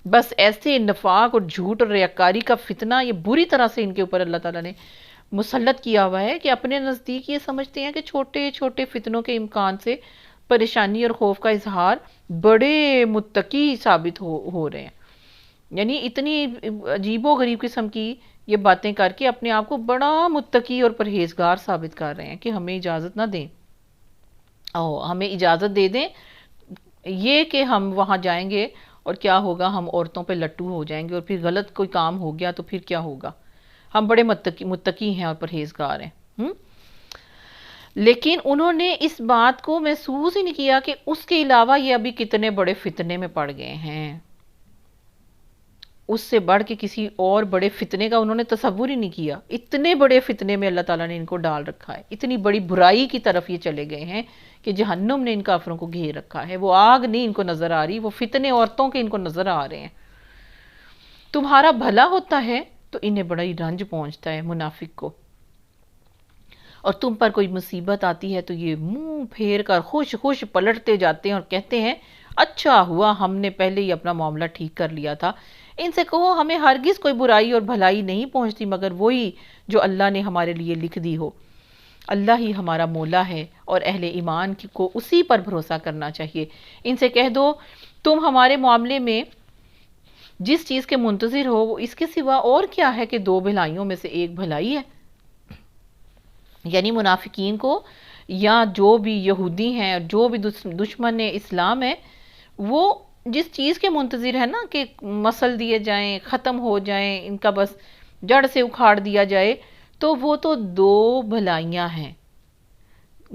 بس ایسے نفاق اور جھوٹ اور ریاکاری کا فتنہ یہ بری طرح سے ان کے اوپر اللہ تعالیٰ نے مسلط کیا ہوا ہے کہ اپنے نزدیک یہ سمجھتے ہیں کہ چھوٹے چھوٹے فتنوں کے امکان سے پریشانی اور خوف کا اظہار بڑے متقی ثابت ہو رہے ہیں. یعنی اتنی عجیب و غریب قسم کی یہ باتیں کر کے اپنے آپ کو بڑا متقی اور پرہیزگار ثابت کر رہے ہیں کہ ہمیں اجازت نہ دیں، ہمیں اجازت دے دیں یہ کہ ہم وہاں جائیں گے اور کیا ہوگا، ہم عورتوں پہ لٹو ہو جائیں گے، اور پھر غلط کوئی کام ہو گیا تو پھر کیا ہوگا، ہم بڑے متقی ہیں اور پرہیزگار ہیں. لیکن انہوں نے اس بات کو محسوس ہی نہیں کیا کہ اس کے علاوہ یہ ابھی کتنے بڑے فتنے میں پڑ گئے ہیں. اس سے بڑھ کے کسی اور بڑے فتنے کا انہوں نے تصور ہی نہیں کیا. اتنے بڑے فتنے میں اللہ تعالیٰ نے ان کو ڈال رکھا ہے، اتنی بڑی برائی کی طرف یہ چلے گئے ہیں کہ جہنم نے ان کافروں کو گھیر رکھا ہے. وہ آگ نہیں ان کو نظر آ رہی، وہ فتنے عورتوں کے ان کو نظر آ رہے ہیں. تمہارا بھلا ہوتا ہے تو انہیں بڑا ہی رنج پہنچتا ہے منافق کو، اور تم پر کوئی مصیبت آتی ہے تو یہ منہ پھیر کر خوش خوش پلٹتے جاتے ہیں اور کہتے ہیں اچھا ہوا ہم نے پہلے ہی اپنا معاملہ ٹھیک کر لیا تھا. ان سے کہو ہمیں ہرگز کوئی برائی اور بھلائی نہیں پہنچتی مگر وہی جو اللہ نے ہمارے لیے لکھ دی ہو. اللہ ہی ہمارا مولا ہے اور اہل ایمان کو اسی پر بھروسہ کرنا چاہیے. ان سے کہہ دو تم ہمارے معاملے میں جس چیز کے منتظر ہو وہ اس کے سوا اور کیا ہے کہ دو بھلائیوں میں سے ایک بھلائی ہے. یعنی منافقین کو یا جو بھی یہودی ہیں اور جو بھی دشمن اسلام ہے وہ جس چیز کے منتظر ہے نا کہ مسل دیے جائیں، ختم ہو جائیں، ان کا بس جڑ سے اکھاڑ دیا جائے، تو وہ تو دو بھلائیاں ہیں.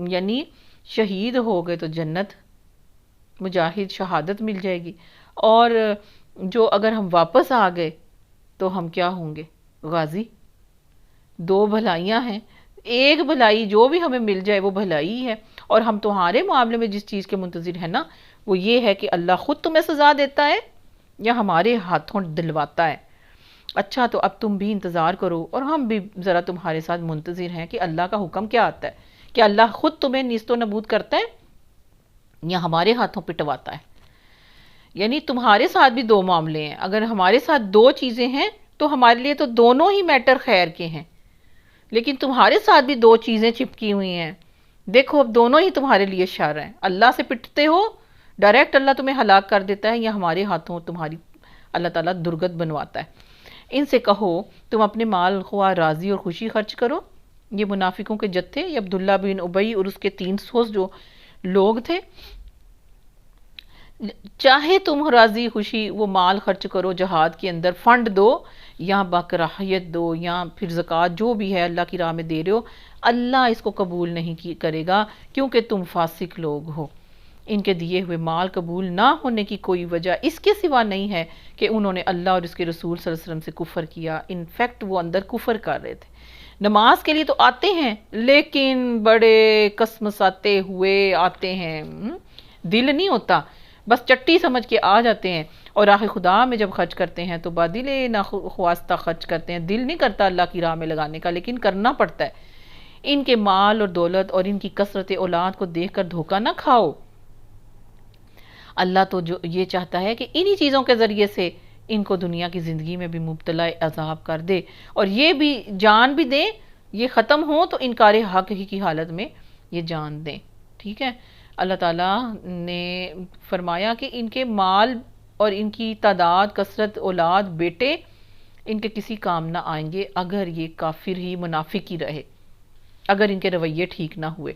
یعنی شہید ہو گئے تو جنت، مجاہد شہادت مل جائے گی، اور جو اگر ہم واپس آ گئے تو ہم کیا ہوں گے؟ غازی. دو بھلائیاں ہیں، ایک بھلائی جو بھی ہمیں مل جائے وہ بھلائی ہے، اور ہم تمہارے معاملے میں جس چیز کے منتظر ہیں نا وہ یہ ہے کہ اللہ خود تمہیں سزا دیتا ہے یا ہمارے ہاتھوں دلواتا ہے. اچھا تو اب تم بھی انتظار کرو اور ہم بھی ذرا تمہارے ساتھ منتظر ہیں کہ اللہ کا حکم کیا آتا ہے، کہ اللہ خود تمہیں نیست و نبود کرتا ہے یا ہمارے ہاتھوں پٹواتا ہے. یعنی تمہارے ساتھ بھی دو معاملے ہیں، اگر ہمارے ساتھ دو چیزیں ہیں تو ہمارے لیے تو دونوں ہی میٹر خیر کے ہیں. لیکن تمہارے ساتھ بھی دو چیزیں چپکی ہوئی ہیں، دیکھو اب دونوں ہی تمہارے لیے شر ہیں، اللہ سے پٹتے ہو، ڈائریکٹ اللہ تمہیں ہلاک کر دیتا ہے، یا ہمارے ہاتھوں تمہاری اللہ تعالیٰ درگت بنواتا ہے۔ ان سے کہو تم اپنے مال خواہ راضی اور خوشی خرچ کرو۔ یہ منافقوں کے جتھے، یہ عبداللہ بن ابی اور اس کے 300 جو لوگ تھے، چاہے تم راضی خوشی وہ مال خرچ کرو، جہاد کے اندر فنڈ دو یا باکراہیت دو یا پھر زکوٰۃ، جو بھی ہے اللہ کی راہ میں دے رہے ہو، اللہ اس کو قبول نہیں کرے گا، کیونکہ تم فاسق لوگ ہو۔ ان کے دیے ہوئے مال قبول نہ ہونے کی کوئی وجہ اس کے سوا نہیں ہے کہ انہوں نے اللہ اور اس کے رسول صلی اللہ علیہ وسلم سے کفر کیا۔ انفیکٹ وہ اندر کفر کر رہے تھے، نماز کے لیے تو آتے ہیں لیکن بڑے قسمساتے ہوئے آتے ہیں، دل نہیں ہوتا، بس چٹی سمجھ کے آ جاتے ہیں، اور راہ خدا میں جب خرچ کرتے ہیں تو بادل ناخواستہ خرچ کرتے ہیں، دل نہیں کرتا اللہ کی راہ میں لگانے کا، لیکن کرنا پڑتا ہے۔ ان کے مال اور دولت اور ان کی کثرت اولاد کو دیکھ کر دھوکہ نہ کھاؤ، اللہ تو جو یہ چاہتا ہے کہ انہی چیزوں کے ذریعے سے ان کو دنیا کی زندگی میں بھی مبتلا عذاب کر دے، اور یہ بھی جان بھی دیں، یہ ختم ہو تو انکار حق ہی کی حالت میں یہ جان دیں، ٹھیک ہے۔ اللہ تعالیٰ نے فرمایا کہ ان کے مال اور ان کی تعداد، کثرت اولاد، بیٹے ان کے کسی کام نہ آئیں گے اگر یہ کافر ہی منافق ہی رہے، اگر ان کے رویے ٹھیک نہ ہوئے۔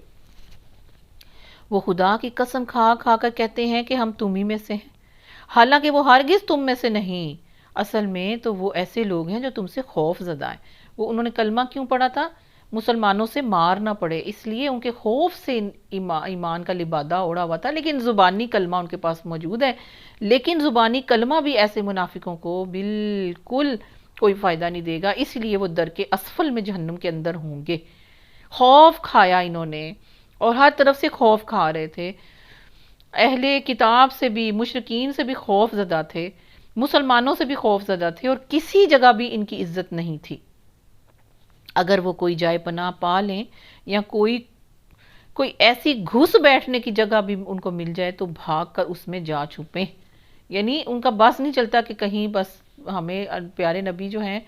وہ خدا کی قسم کھا کھا کر کہتے ہیں کہ ہم تم ہی میں سے ہیں، حالانکہ وہ ہرگز تم میں سے نہیں، اصل میں تو وہ ایسے لوگ ہیں جو تم سے خوف زدہ ہیں۔ وہ انہوں نے کلمہ کیوں پڑھا تھا؟ مسلمانوں سے مار نہ پڑے، اس لیے ان کے خوف سے ایمان کا لبادہ اوڑھا ہوا تھا، لیکن زبانی کلمہ ان کے پاس موجود ہے، لیکن زبانی کلمہ بھی ایسے منافقوں کو بالکل کوئی فائدہ نہیں دے گا، اس لیے وہ درک اسفل میں جہنم کے اندر ہوں گے۔ خوف کھایا انہوں نے، اور ہر طرف سے خوف کھا رہے تھے، اہل کتاب سے بھی، مشرکین سے بھی خوف زدہ تھے، مسلمانوں سے بھی خوف زدہ تھے، اور کسی جگہ بھی ان کی عزت نہیں تھی۔ اگر وہ کوئی جائے پناہ پا لیں یا کوئی ایسی گھس بیٹھنے کی جگہ بھی ان کو مل جائے تو بھاگ کر اس میں جا چھپیں، یعنی ان کا بس نہیں چلتا کہ کہیں بس ہمیں پیارے نبی جو ہیں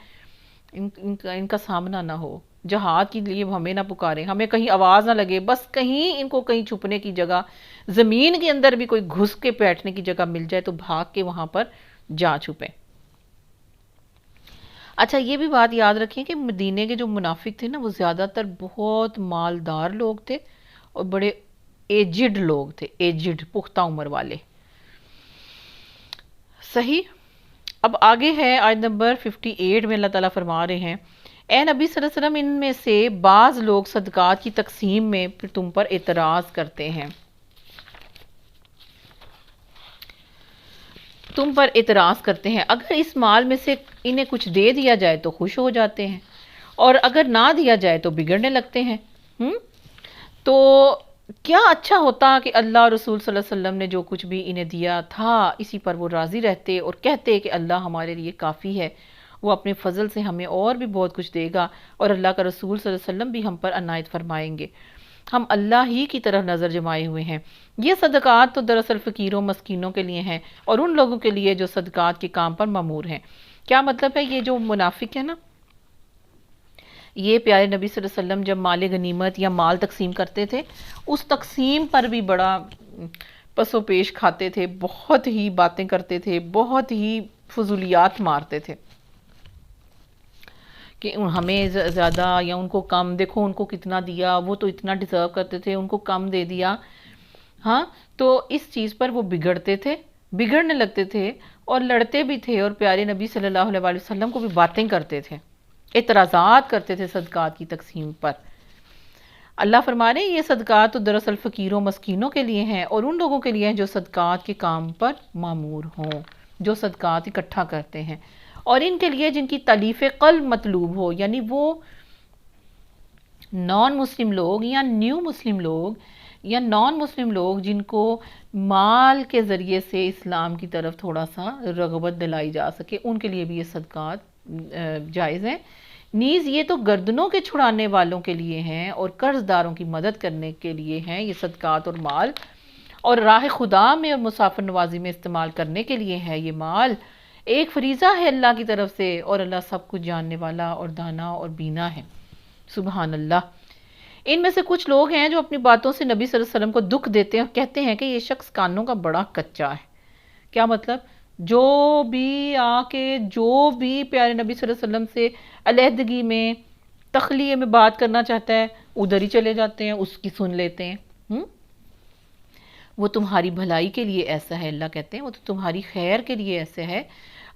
ان کا سامنا نہ ہو، جہاد کے لیے ہمیں نہ پکاریں، ہمیں کہیں آواز نہ لگے، بس کہیں ان کو کہیں چھپنے کی جگہ، زمین کے اندر بھی کوئی گھس کے بیٹھنے کی جگہ مل جائے تو بھاگ کے وہاں پر جا چھپیں۔ اچھا یہ بھی بات یاد رکھیں کہ مدینے کے جو منافق تھے نا، وہ زیادہ تر بہت مالدار لوگ تھے اور بڑے ایجڈ لوگ تھے، ایجڈ پختہ عمر والے۔ صحیح۔ اب آگے ہے آیت نمبر 58 میں اللہ تعالیٰ فرما رہے ہیں، اے نبی صلی اللہ علیہ وسلم، ان میں سے بعض لوگ صدقات کی تقسیم میں پھر تم پر اعتراض کرتے ہیں، تم پر اعتراض کرتے ہیں، اگر اس مال میں سے انہیں کچھ دے دیا جائے تو خوش ہو جاتے ہیں، اور اگر نہ دیا جائے تو بگڑنے لگتے ہیں۔ تو کیا اچھا ہوتا کہ اللہ اور رسول صلی اللہ علیہ وسلم نے جو کچھ بھی انہیں دیا تھا اسی پر وہ راضی رہتے اور کہتے کہ اللہ ہمارے لیے کافی ہے، وہ اپنے فضل سے ہمیں اور بھی بہت کچھ دے گا، اور اللہ کا رسول صلی اللہ علیہ وسلم بھی ہم پر عنایت فرمائیں گے، ہم اللہ ہی کی طرف نظر جمائے ہوئے ہیں۔ یہ صدقات تو دراصل فقیروں مسکینوں کے لیے ہیں اور ان لوگوں کے لیے جو صدقات کے کام پر مامور ہیں۔ کیا مطلب ہے؟ یہ جو منافق ہے نا، یہ پیارے نبی صلی اللہ علیہ وسلم جب مال غنیمت یا مال تقسیم کرتے تھے، اس تقسیم پر بھی بڑا پس و پیش کھاتے تھے، بہت ہی باتیں کرتے تھے، بہت ہی فضولیات مارتے تھے کہ ہمیں زیادہ یا ان کو کم، دیکھو ان کو کتنا دیا، وہ تو اتنا ڈیزرو کرتے تھے، ان کو کم دے دیا۔ ہاں، تو اس چیز پر وہ بگڑتے تھے، بگڑنے لگتے تھے اور لڑتے بھی تھے، اور پیارے نبی صلی اللہ علیہ وسلم کو بھی باتیں کرتے تھے، اعتراضات کرتے تھے صدقات کی تقسیم پر۔ اللہ فرما رہے ہیں یہ صدقات تو دراصل فقیروں مسکینوں کے لیے ہیں اور ان لوگوں کے لیے ہیں جو صدقات کے کام پر مامور ہوں، جو صدقات اکٹھا کرتے ہیں، اور ان کے لیے جن کی تالیف قلب مطلوب ہو، یعنی وہ نان مسلم لوگ یا نیو مسلم لوگ یا نان مسلم لوگ جن کو مال کے ذریعے سے اسلام کی طرف تھوڑا سا رغبت دلائی جا سکے، ان کے لیے بھی یہ صدقات جائز ہیں۔ نیز یہ تو گردنوں کے چھڑانے والوں کے لیے ہیں اور قرض داروں کی مدد کرنے کے لیے ہیں یہ صدقات اور مال، اور راہ خدا میں اور مسافر نوازی میں استعمال کرنے کے لیے ہے یہ مال، ایک فریضہ ہے اللہ کی طرف سے، اور اللہ سب کچھ جاننے والا اور دانا اور بینا ہے۔ سبحان اللہ. ان میں سے کچھ لوگ ہیں جو اپنی باتوں سے نبی صلی اللہ علیہ وسلم کو دکھ دیتے ہیں اور کہتے ہیں کہ یہ شخص کانوں کا بڑا کچا ہے. کیا مطلب؟ جو بھی آ کے جو بھی پیارے نبی صلی اللہ علیہ وسلم سے علیحدگی میں تخلیے میں بات کرنا چاہتا ہے ادھر ہی چلے جاتے ہیں، اس کی سن لیتے ہیں. وہ تمہاری بھلائی کے لیے ایسا ہے، اللہ کہتے ہیں وہ تو تمہاری خیر کے لیے ایسے ہے.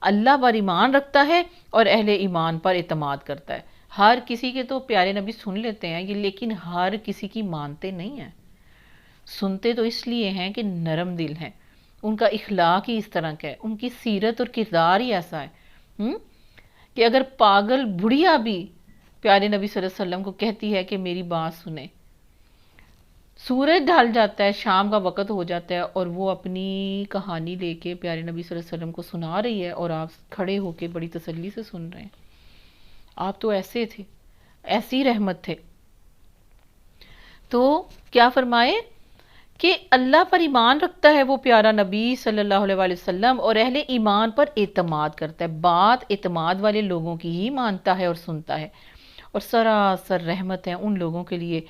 اللہ پر ایمان رکھتا ہے اور اہل ایمان پر اعتماد کرتا ہے. ہر کسی کے تو پیارے نبی سن لیتے ہیں یہ، لیکن ہر کسی کی مانتے نہیں ہیں. سنتے تو اس لیے ہیں کہ نرم دل ہیں، ان کا اخلاق ہی اس طرح کا ہے، ان کی سیرت اور کردار ہی ایسا ہے کہ اگر پاگل بڑھیا بھی پیارے نبی صلی اللہ علیہ وسلم کو کہتی ہے کہ میری بات سنیں، سورج ڈھل جاتا ہے، شام کا وقت ہو جاتا ہے اور وہ اپنی کہانی لے کے پیارے نبی صلی اللہ علیہ وسلم کو سنا رہی ہے اور آپ کھڑے ہو کے بڑی تسلی سے سن رہے ہیں. آپ تو ایسے تھے، ایسی رحمت تھے. تو کیا فرمائے کہ اللہ پر ایمان رکھتا ہے وہ پیارا نبی صلی اللہ علیہ وآلہ وسلم اور اہل ایمان پر اعتماد کرتا ہے. بات اعتماد والے لوگوں کی ہی مانتا ہے اور سنتا ہے. اور سراسر رحمت ہے ان لوگوں کے لیے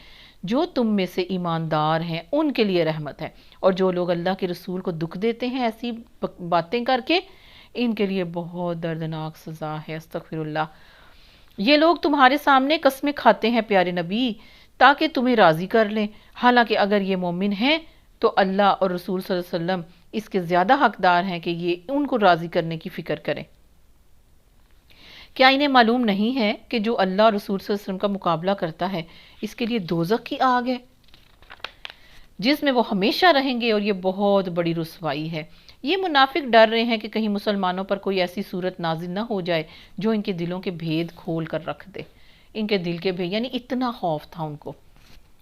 جو تم میں سے ایماندار ہیں، ان کے لیے رحمت ہے. اور جو لوگ اللہ کے رسول کو دکھ دیتے ہیں ایسی باتیں کر کے، ان کے لیے بہت دردناک سزا ہے. استغفر اللہ. یہ لوگ تمہارے سامنے قسمیں کھاتے ہیں پیارے نبی تاکہ تمہیں راضی کر لیں، حالانکہ اگر یہ مومن ہیں تو اللہ اور رسول صلی اللہ علیہ وسلم اس کے زیادہ حقدار ہیں کہ یہ ان کو راضی کرنے کی فکر کریں. کیا انہیں معلوم نہیں ہے کہ جو اللہ اور رسول صلی اللہ علیہ وسلم کا مقابلہ کرتا ہے اس کے لیے دوزخ کی آگ ہے جس میں وہ ہمیشہ رہیں گے، اور یہ بہت بڑی رسوائی ہے. یہ منافق ڈر رہے ہیں کہ کہیں مسلمانوں پر کوئی ایسی صورت نازل نہ ہو جائے جو ان کے دلوں کے بھید کھول کر رکھ دے. ان کے دل کے بھید، یعنی اتنا خوف تھا ان کو،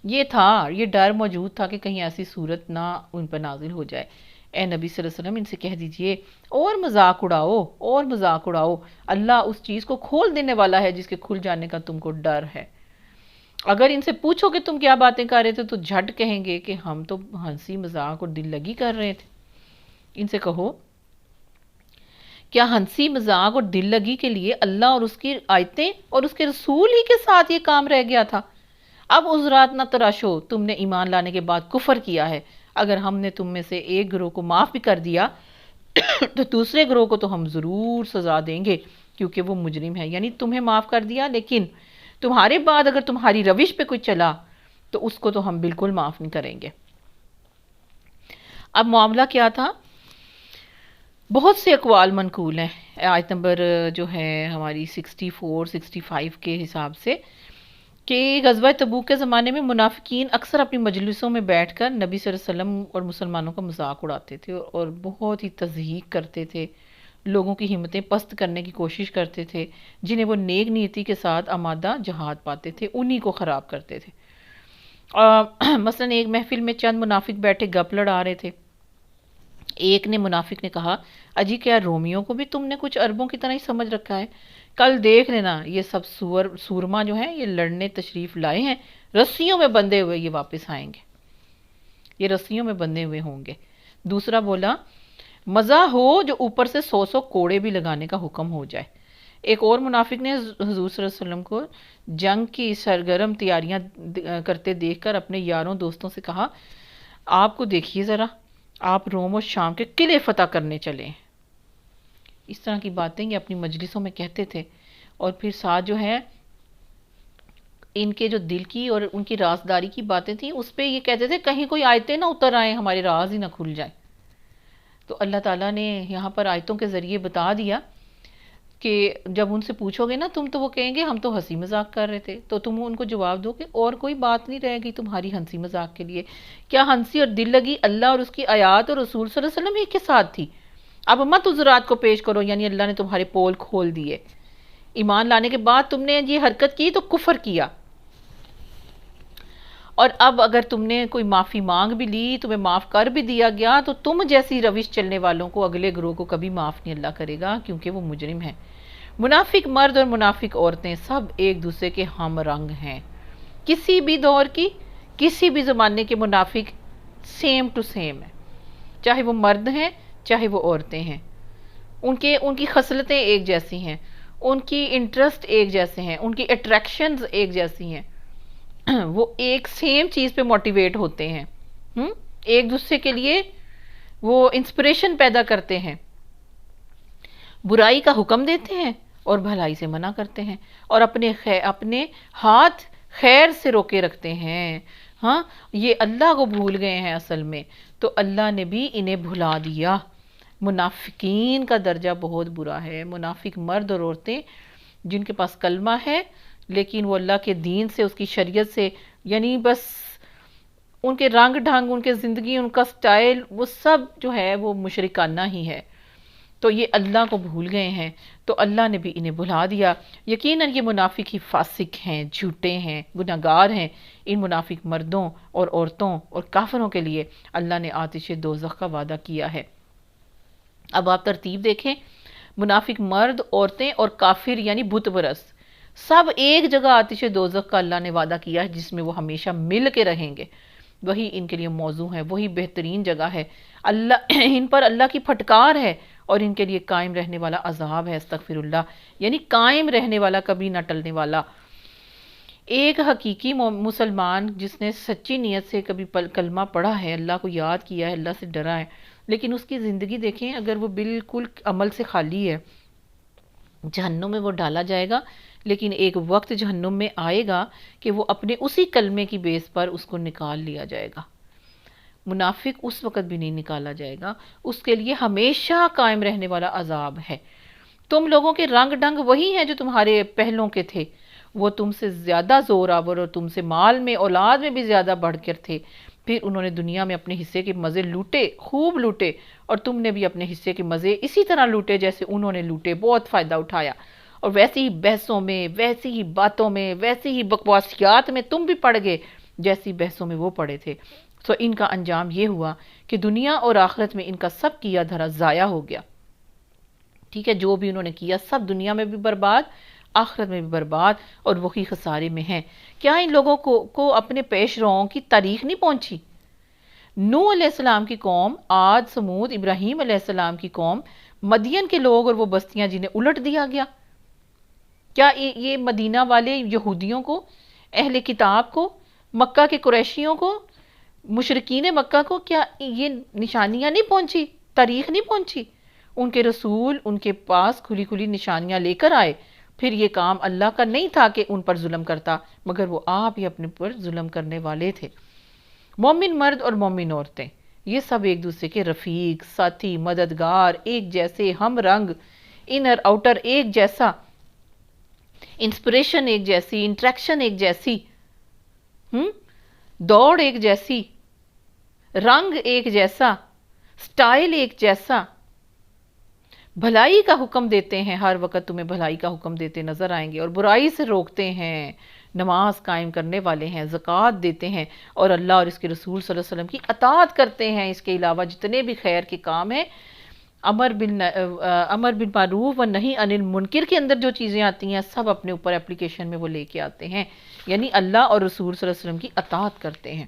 یہ ڈر موجود تھا کہ کہیں ایسی صورت نہ ان پر نازل ہو جائے. اے نبی صلی اللہ علیہ وسلم ان سے کہہ دیجئے اور مذاق اڑاؤ. اللہ اس چیز کو کھول دینے والا ہے جس کے کھل جانے کا تم کو ڈر ہے. اگر ان سے پوچھو کہ تم کیا باتیں کر رہے تھے تو جھٹ کہیں گے کہ ہم تو ہنسی مذاق اور دل لگی کر رہے تھے. ان سے کہو کیا ہنسی مذاق اور دل لگی کے لیے اللہ اور اس کی آیتیں اور اس کے رسول ہی کے ساتھ یہ کام رہ گیا تھا؟ اب عذرات نہ تراشو، تم نے ایمان لانے کے بعد کفر کیا ہے. اگر ہم نے تم میں سے ایک گروہ کو معاف بھی کر دیا تو دوسرے گروہ کو تو ہم ضرور سزا دیں گے کیونکہ وہ مجرم ہے. یعنی تمہیں معاف کر دیا، لیکن تمہارے بعد اگر تمہاری روش پہ کوئی چلا تو اس کو تو ہم بالکل معاف نہیں کریں گے. اب معاملہ کیا تھا؟ بہت سے اقوال منقول ہیں. آیت نمبر جو ہے ہماری 64 65 کے حساب سے کہ غزوہ تبوک کے زمانے میں منافقین اکثر اپنی مجلسوں میں بیٹھ کر نبی صلی اللہ علیہ وسلم اور مسلمانوں کا مذاق اڑاتے تھے اور بہت ہی تضحیق کرتے تھے، لوگوں کی ہمتیں پست کرنے کی کوشش کرتے تھے. جنہیں وہ نیک نیتی کے ساتھ آمادہ جہاد پاتے تھے انہی کو خراب کرتے تھے. مثلا ایک محفل میں چند منافق بیٹھے گپ لڑا رہے تھے. ایک منافق نے کہا، اجی کیا رومیوں کو بھی تم نے کچھ عربوں کی طرح ہی سمجھ رکھا ہے؟ کل دیکھ لینا یہ سب سورما جو ہیں یہ لڑنے تشریف لائے ہیں، رسیوں میں بندھے ہوئے یہ واپس آئیں گے، یہ رسیوں میں بندھے ہوئے ہوں گے. دوسرا بولا، مزہ ہو جو اوپر سے 100 کوڑے بھی لگانے کا حکم ہو جائے. ایک اور منافق نے حضور صلی اللہ علیہ وسلم کو جنگ کی سرگرم تیاریاں کرتے دیکھ کر اپنے یاروں دوستوں سے کہا، آپ کو دیکھیے ذرا، آپ روم اور شام کے قلعے فتح کرنے چلے ہیں. اس طرح کی باتیں یہ اپنی مجلسوں میں کہتے تھے. اور پھر ساتھ جو ہے ان کے جو دل کی اور ان کی رازداری کی باتیں تھیں اس پہ یہ کہتے تھے کہیں کوئی آیتیں نہ اتر آئیں، ہمارے راز ہی نہ کھل جائیں. تو اللہ تعالیٰ نے یہاں پر آیتوں کے ذریعے بتا دیا کہ جب ان سے پوچھو گے نا تم تو وہ کہیں گے ہم تو ہنسی مذاق کر رہے تھے، تو تم ان کو جواب دو کہ اور کوئی بات نہیں رہے گی تمہاری ہنسی مذاق کے لیے. کیا ہنسی اور دل لگی اللہ اور اس کی آیات اور رسول صلی اللہ علیہ وسلم ہی کے ساتھ تھی؟ اب مت عذرات کو پیش کرو، یعنی اللہ نے تمہارے پول کھول دیے. ایمان لانے کے بعد تم نے یہ حرکت کی تو کفر کیا، اور اب اگر تم نے کوئی معافی مانگ بھی لی، تمہیں معاف کر بھی دیا گیا، تو تم جیسی روش چلنے والوں کو اگلے گروہ کو کبھی معاف نہیں اللہ کرے گا کیونکہ وہ مجرم ہیں. منافق مرد اور منافق عورتیں سب ایک دوسرے کے ہم رنگ ہیں. کسی بھی دور کی کسی بھی زمانے کے منافق سیم ٹو سیم ہیں، چاہے وہ مرد ہیں چاہے وہ عورتیں ہیں. ان کی خصلتیں ایک جیسی ہیں. ان کی انٹرسٹ ایک جیسے ہیں، ان کی اٹریکشنز ایک جیسی ہیں، وہ ایک سیم چیز پہ موٹیویٹ ہوتے ہیں، ایک دوسرے کے لیے وہ انسپریشن پیدا کرتے ہیں، برائی کا حکم دیتے ہیں اور بھلائی سے منع کرتے ہیں، اور اپنے ہاتھ خیر سے روکے رکھتے ہیں۔ ہاں، یہ اللہ کو بھول گئے ہیں اصل میں، تو اللہ نے بھی انہیں بھلا دیا۔ منافقین کا درجہ بہت برا ہے، منافق مرد اور عورتیں جن کے پاس کلمہ ہے لیکن وہ اللہ کے دین سے، اس کی شریعت سے، یعنی بس ان کے رنگ ڈھنگ، ان کے زندگی، ان کا سٹائل، وہ سب جو ہے وہ مشرکانہ ہی ہے، تو یہ اللہ کو بھول گئے ہیں، تو اللہ نے بھی انہیں بھلا دیا۔ یقیناً یہ منافق ہی فاسق ہیں، جھوٹے ہیں، گناہگار ہیں۔ ان منافق مردوں اور عورتوں اور کافروں کے لیے اللہ نے آتش دوزخ کا وعدہ کیا ہے۔ اب آپ ترتیب دیکھیں، منافق مرد، عورتیں اور کافر یعنی بت پرست، سب ایک جگہ آتش دوزخ کا اللہ نے وعدہ کیا ہے جس میں وہ ہمیشہ مل کے رہیں گے۔ وہی ان کے لیے موضوع ہے، وہی بہترین جگہ ہے، ان پر اللہ کی پھٹکار ہے اور ان کے لیے قائم رہنے والا عذاب ہے، استغفر اللہ، یعنی قائم رہنے والا، کبھی نہ ٹلنے والا۔ ایک حقیقی مسلمان جس نے سچی نیت سے کبھی کلمہ پڑھا ہے، اللہ کو یاد کیا ہے، اللہ سے ڈرا ہے، لیکن اس کی زندگی دیکھیں، اگر وہ بالکل عمل سے خالی ہے، جہنم میں وہ ڈالا جائے گا، لیکن ایک وقت جہنم میں آئے گا کہ وہ اپنے اسی کلمے کی بیس پر اس کو نکال لیا جائے گا۔ منافق اس وقت بھی نہیں نکالا جائے گا، اس کے لیے ہمیشہ قائم رہنے والا عذاب ہے۔ تم لوگوں کے رنگ ڈنگ وہی ہیں جو تمہارے پہلوں کے تھے، وہ تم سے زیادہ زور آور اور تم سے مال میں، اولاد میں بھی زیادہ بڑھ کر تھے، پھر انہوں نے دنیا میں اپنے حصے کے مزے لوٹے، خوب لوٹے، اور تم نے بھی اپنے حصے کے مزے اسی طرح لوٹے جیسے انہوں نے لوٹے، بہت فائدہ اٹھایا، اور ویسی ہی بحثوں میں، ویسی ہی باتوں میں، ویسی ہی بکواسیات میں تم بھی پڑ گئے جیسی بحثوں میں وہ پڑے تھے۔ تو ان کا انجام یہ ہوا کہ دنیا اور آخرت میں ان کا سب کیا دھرا ضائع ہو گیا۔ ٹھیک ہے، جو بھی انہوں نے کیا سب دنیا میں بھی برباد، آخرت میں بھی برباد، اور وہی خسارے میں ہیں۔ کیا ان لوگوں کو اپنے پیش روؤں کی تاریخ نہیں پہنچی؟ نوح علیہ السلام کی قوم، عاد، سمود، ابراہیم علیہ السلام کی قوم، مدین کے لوگ اور وہ بستیاں جنہیں الٹ دیا گیا۔ کیا یہ مدینہ والے یہودیوں کو، اہل کتاب کو، مکہ کے قریشیوں کو، مشرکین مکہ کو، کیا یہ نشانیاں نہیں پہنچی، تاریخ نہیں پہنچی؟ ان کے رسول ان کے پاس کھلی کھلی نشانیاں لے کر آئے، پھر یہ کام اللہ کا نہیں تھا کہ ان پر ظلم کرتا، مگر وہ آپ ہی اپنے پر ظلم کرنے والے تھے۔ مومن مرد اور مومن عورتیں یہ سب ایک دوسرے کے رفیق، ساتھی، مددگار، ایک جیسے، ہم رنگ، انر آؤٹر ایک جیسا، انسپریشن ایک جیسی، انٹریکشن ایک جیسی، دوڑ ایک جیسی، رنگ ایک جیسا، سٹائل ایک جیسا، بھلائی کا حکم دیتے ہیں، ہر وقت تمہیں بھلائی کا حکم دیتے نظر آئیں گے، اور برائی سے روکتے ہیں، نماز قائم کرنے والے ہیں، زکوٰۃ دیتے ہیں، اور اللہ اور اس کے رسول صلی اللہ علیہ وسلم کی اطاعت کرتے ہیں۔ اس کے علاوہ جتنے بھی خیر کے کام ہیں، امر بالمعروف و نہی عن المنکر کے اندر جو چیزیں آتی ہیں سب اپنے اوپر اپلیکیشن میں وہ لے کے آتے ہیں، یعنی اللہ اور رسول صلی اللہ علیہ وسلم کی اطاعت کرتے ہیں۔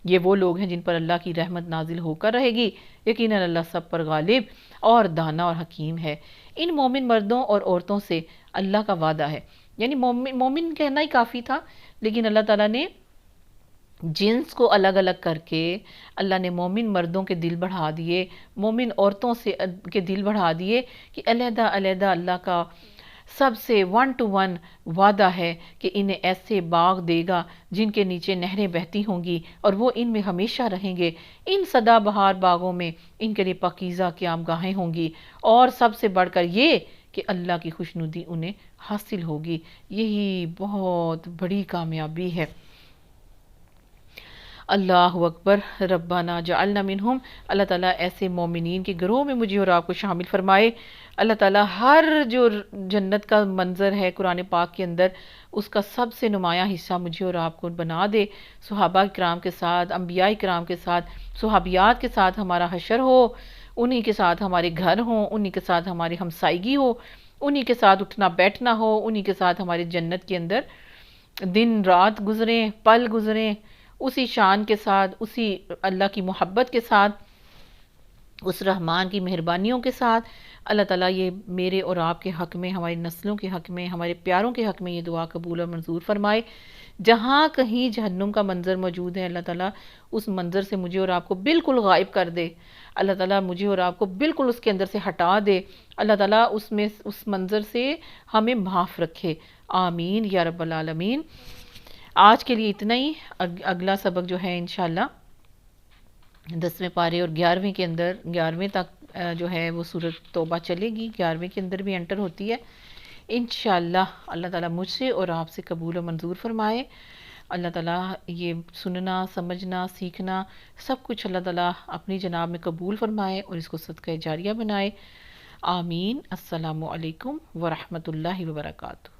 یہ وہ لوگ ہیں جن پر اللہ کی رحمت نازل ہو کر رہے گی، یقیناً اللہ سب پر غالب اور دانا اور حکیم ہے۔ ان مومن مردوں اور عورتوں سے اللہ کا وعدہ ہے، یعنی مومن کہنا ہی کافی تھا، لیکن اللہ تعالیٰ نے جنس کو الگ الگ کر کے اللہ نے مومن مردوں کے دل بڑھا دیے، مومن عورتوں کے دل بڑھا دیے، کہ علیحدہ علیحدہ اللہ کا سب سے 1 to 1 وعدہ ہے کہ انہیں ایسے باغ دے گا جن کے نیچے نہریں بہتی ہوں گی اور وہ ان میں ہمیشہ رہیں گے۔ ان سدا بہار باغوں میں ان کے لیے پاکیزہ قیام گاہیں ہوں گی، اور سب سے بڑھ کر یہ کہ اللہ کی خوشنودی انہیں حاصل ہوگی۔ یہی بہت بڑی کامیابی ہے۔ اللہ اکبر، ربنا جعلنا منہم۔ اللہ تعالیٰ ایسے مومنین کے گروہ میں مجھے اور آپ کو شامل فرمائے۔ اللہ تعالیٰ ہر جو جنت کا منظر ہے قرآن پاک کے اندر، اس کا سب سے نمایاں حصہ مجھے اور آپ کو بنا دے۔ صحابہ کرام کے ساتھ، انبیاء کرام کے ساتھ، صحابیات کے ساتھ ہمارا حشر ہو، انہی کے ساتھ ہمارے گھر ہوں، انہی کے ساتھ ہماری ہمسائیگی ہو، انہی کے ساتھ اٹھنا بیٹھنا ہو، انہی کے ساتھ ہمارے جنت کے اندر دن رات گزریں، پل گزریں، اسی شان کے ساتھ، اسی اللہ کی محبت کے ساتھ، اس رحمان کی مہربانیوں کے ساتھ اللہ تعالیٰ یہ میرے اور آپ کے حق میں، ہماری نسلوں کے حق میں، ہمارے پیاروں کے حق میں یہ دعا قبول اور منظور فرمائے۔ جہاں کہیں جہنم کا منظر موجود ہے، اللہ تعالیٰ اس منظر سے مجھے اور آپ کو بالکل غائب کر دے۔ اللہ تعالیٰ مجھے اور آپ کو بالکل اس کے اندر سے ہٹا دے۔ اللہ تعالیٰ اس منظر سے ہمیں معاف رکھے۔ آمین یا رب العالمین۔ آج کے لیے اتنا ہی۔ اگلا سبق جو ہے انشاءاللہ 10ویں پارے اور 11ویں کے اندر 11ویں تک جو ہے وہ سورۃ توبہ چلے گی، 11ویں کے اندر بھی انٹر ہوتی ہے انشاءاللہ۔ اللہ تعالیٰ مجھ سے اور آپ سے قبول و منظور فرمائے۔ اللہ تعالیٰ یہ سننا، سمجھنا، سیکھنا سب کچھ اللہ تعالیٰ اپنی جناب میں قبول فرمائے اور اس کو صدقہ جاریہ بنائے۔ آمین۔ السلام علیکم ورحمۃ اللہ وبرکاتہ۔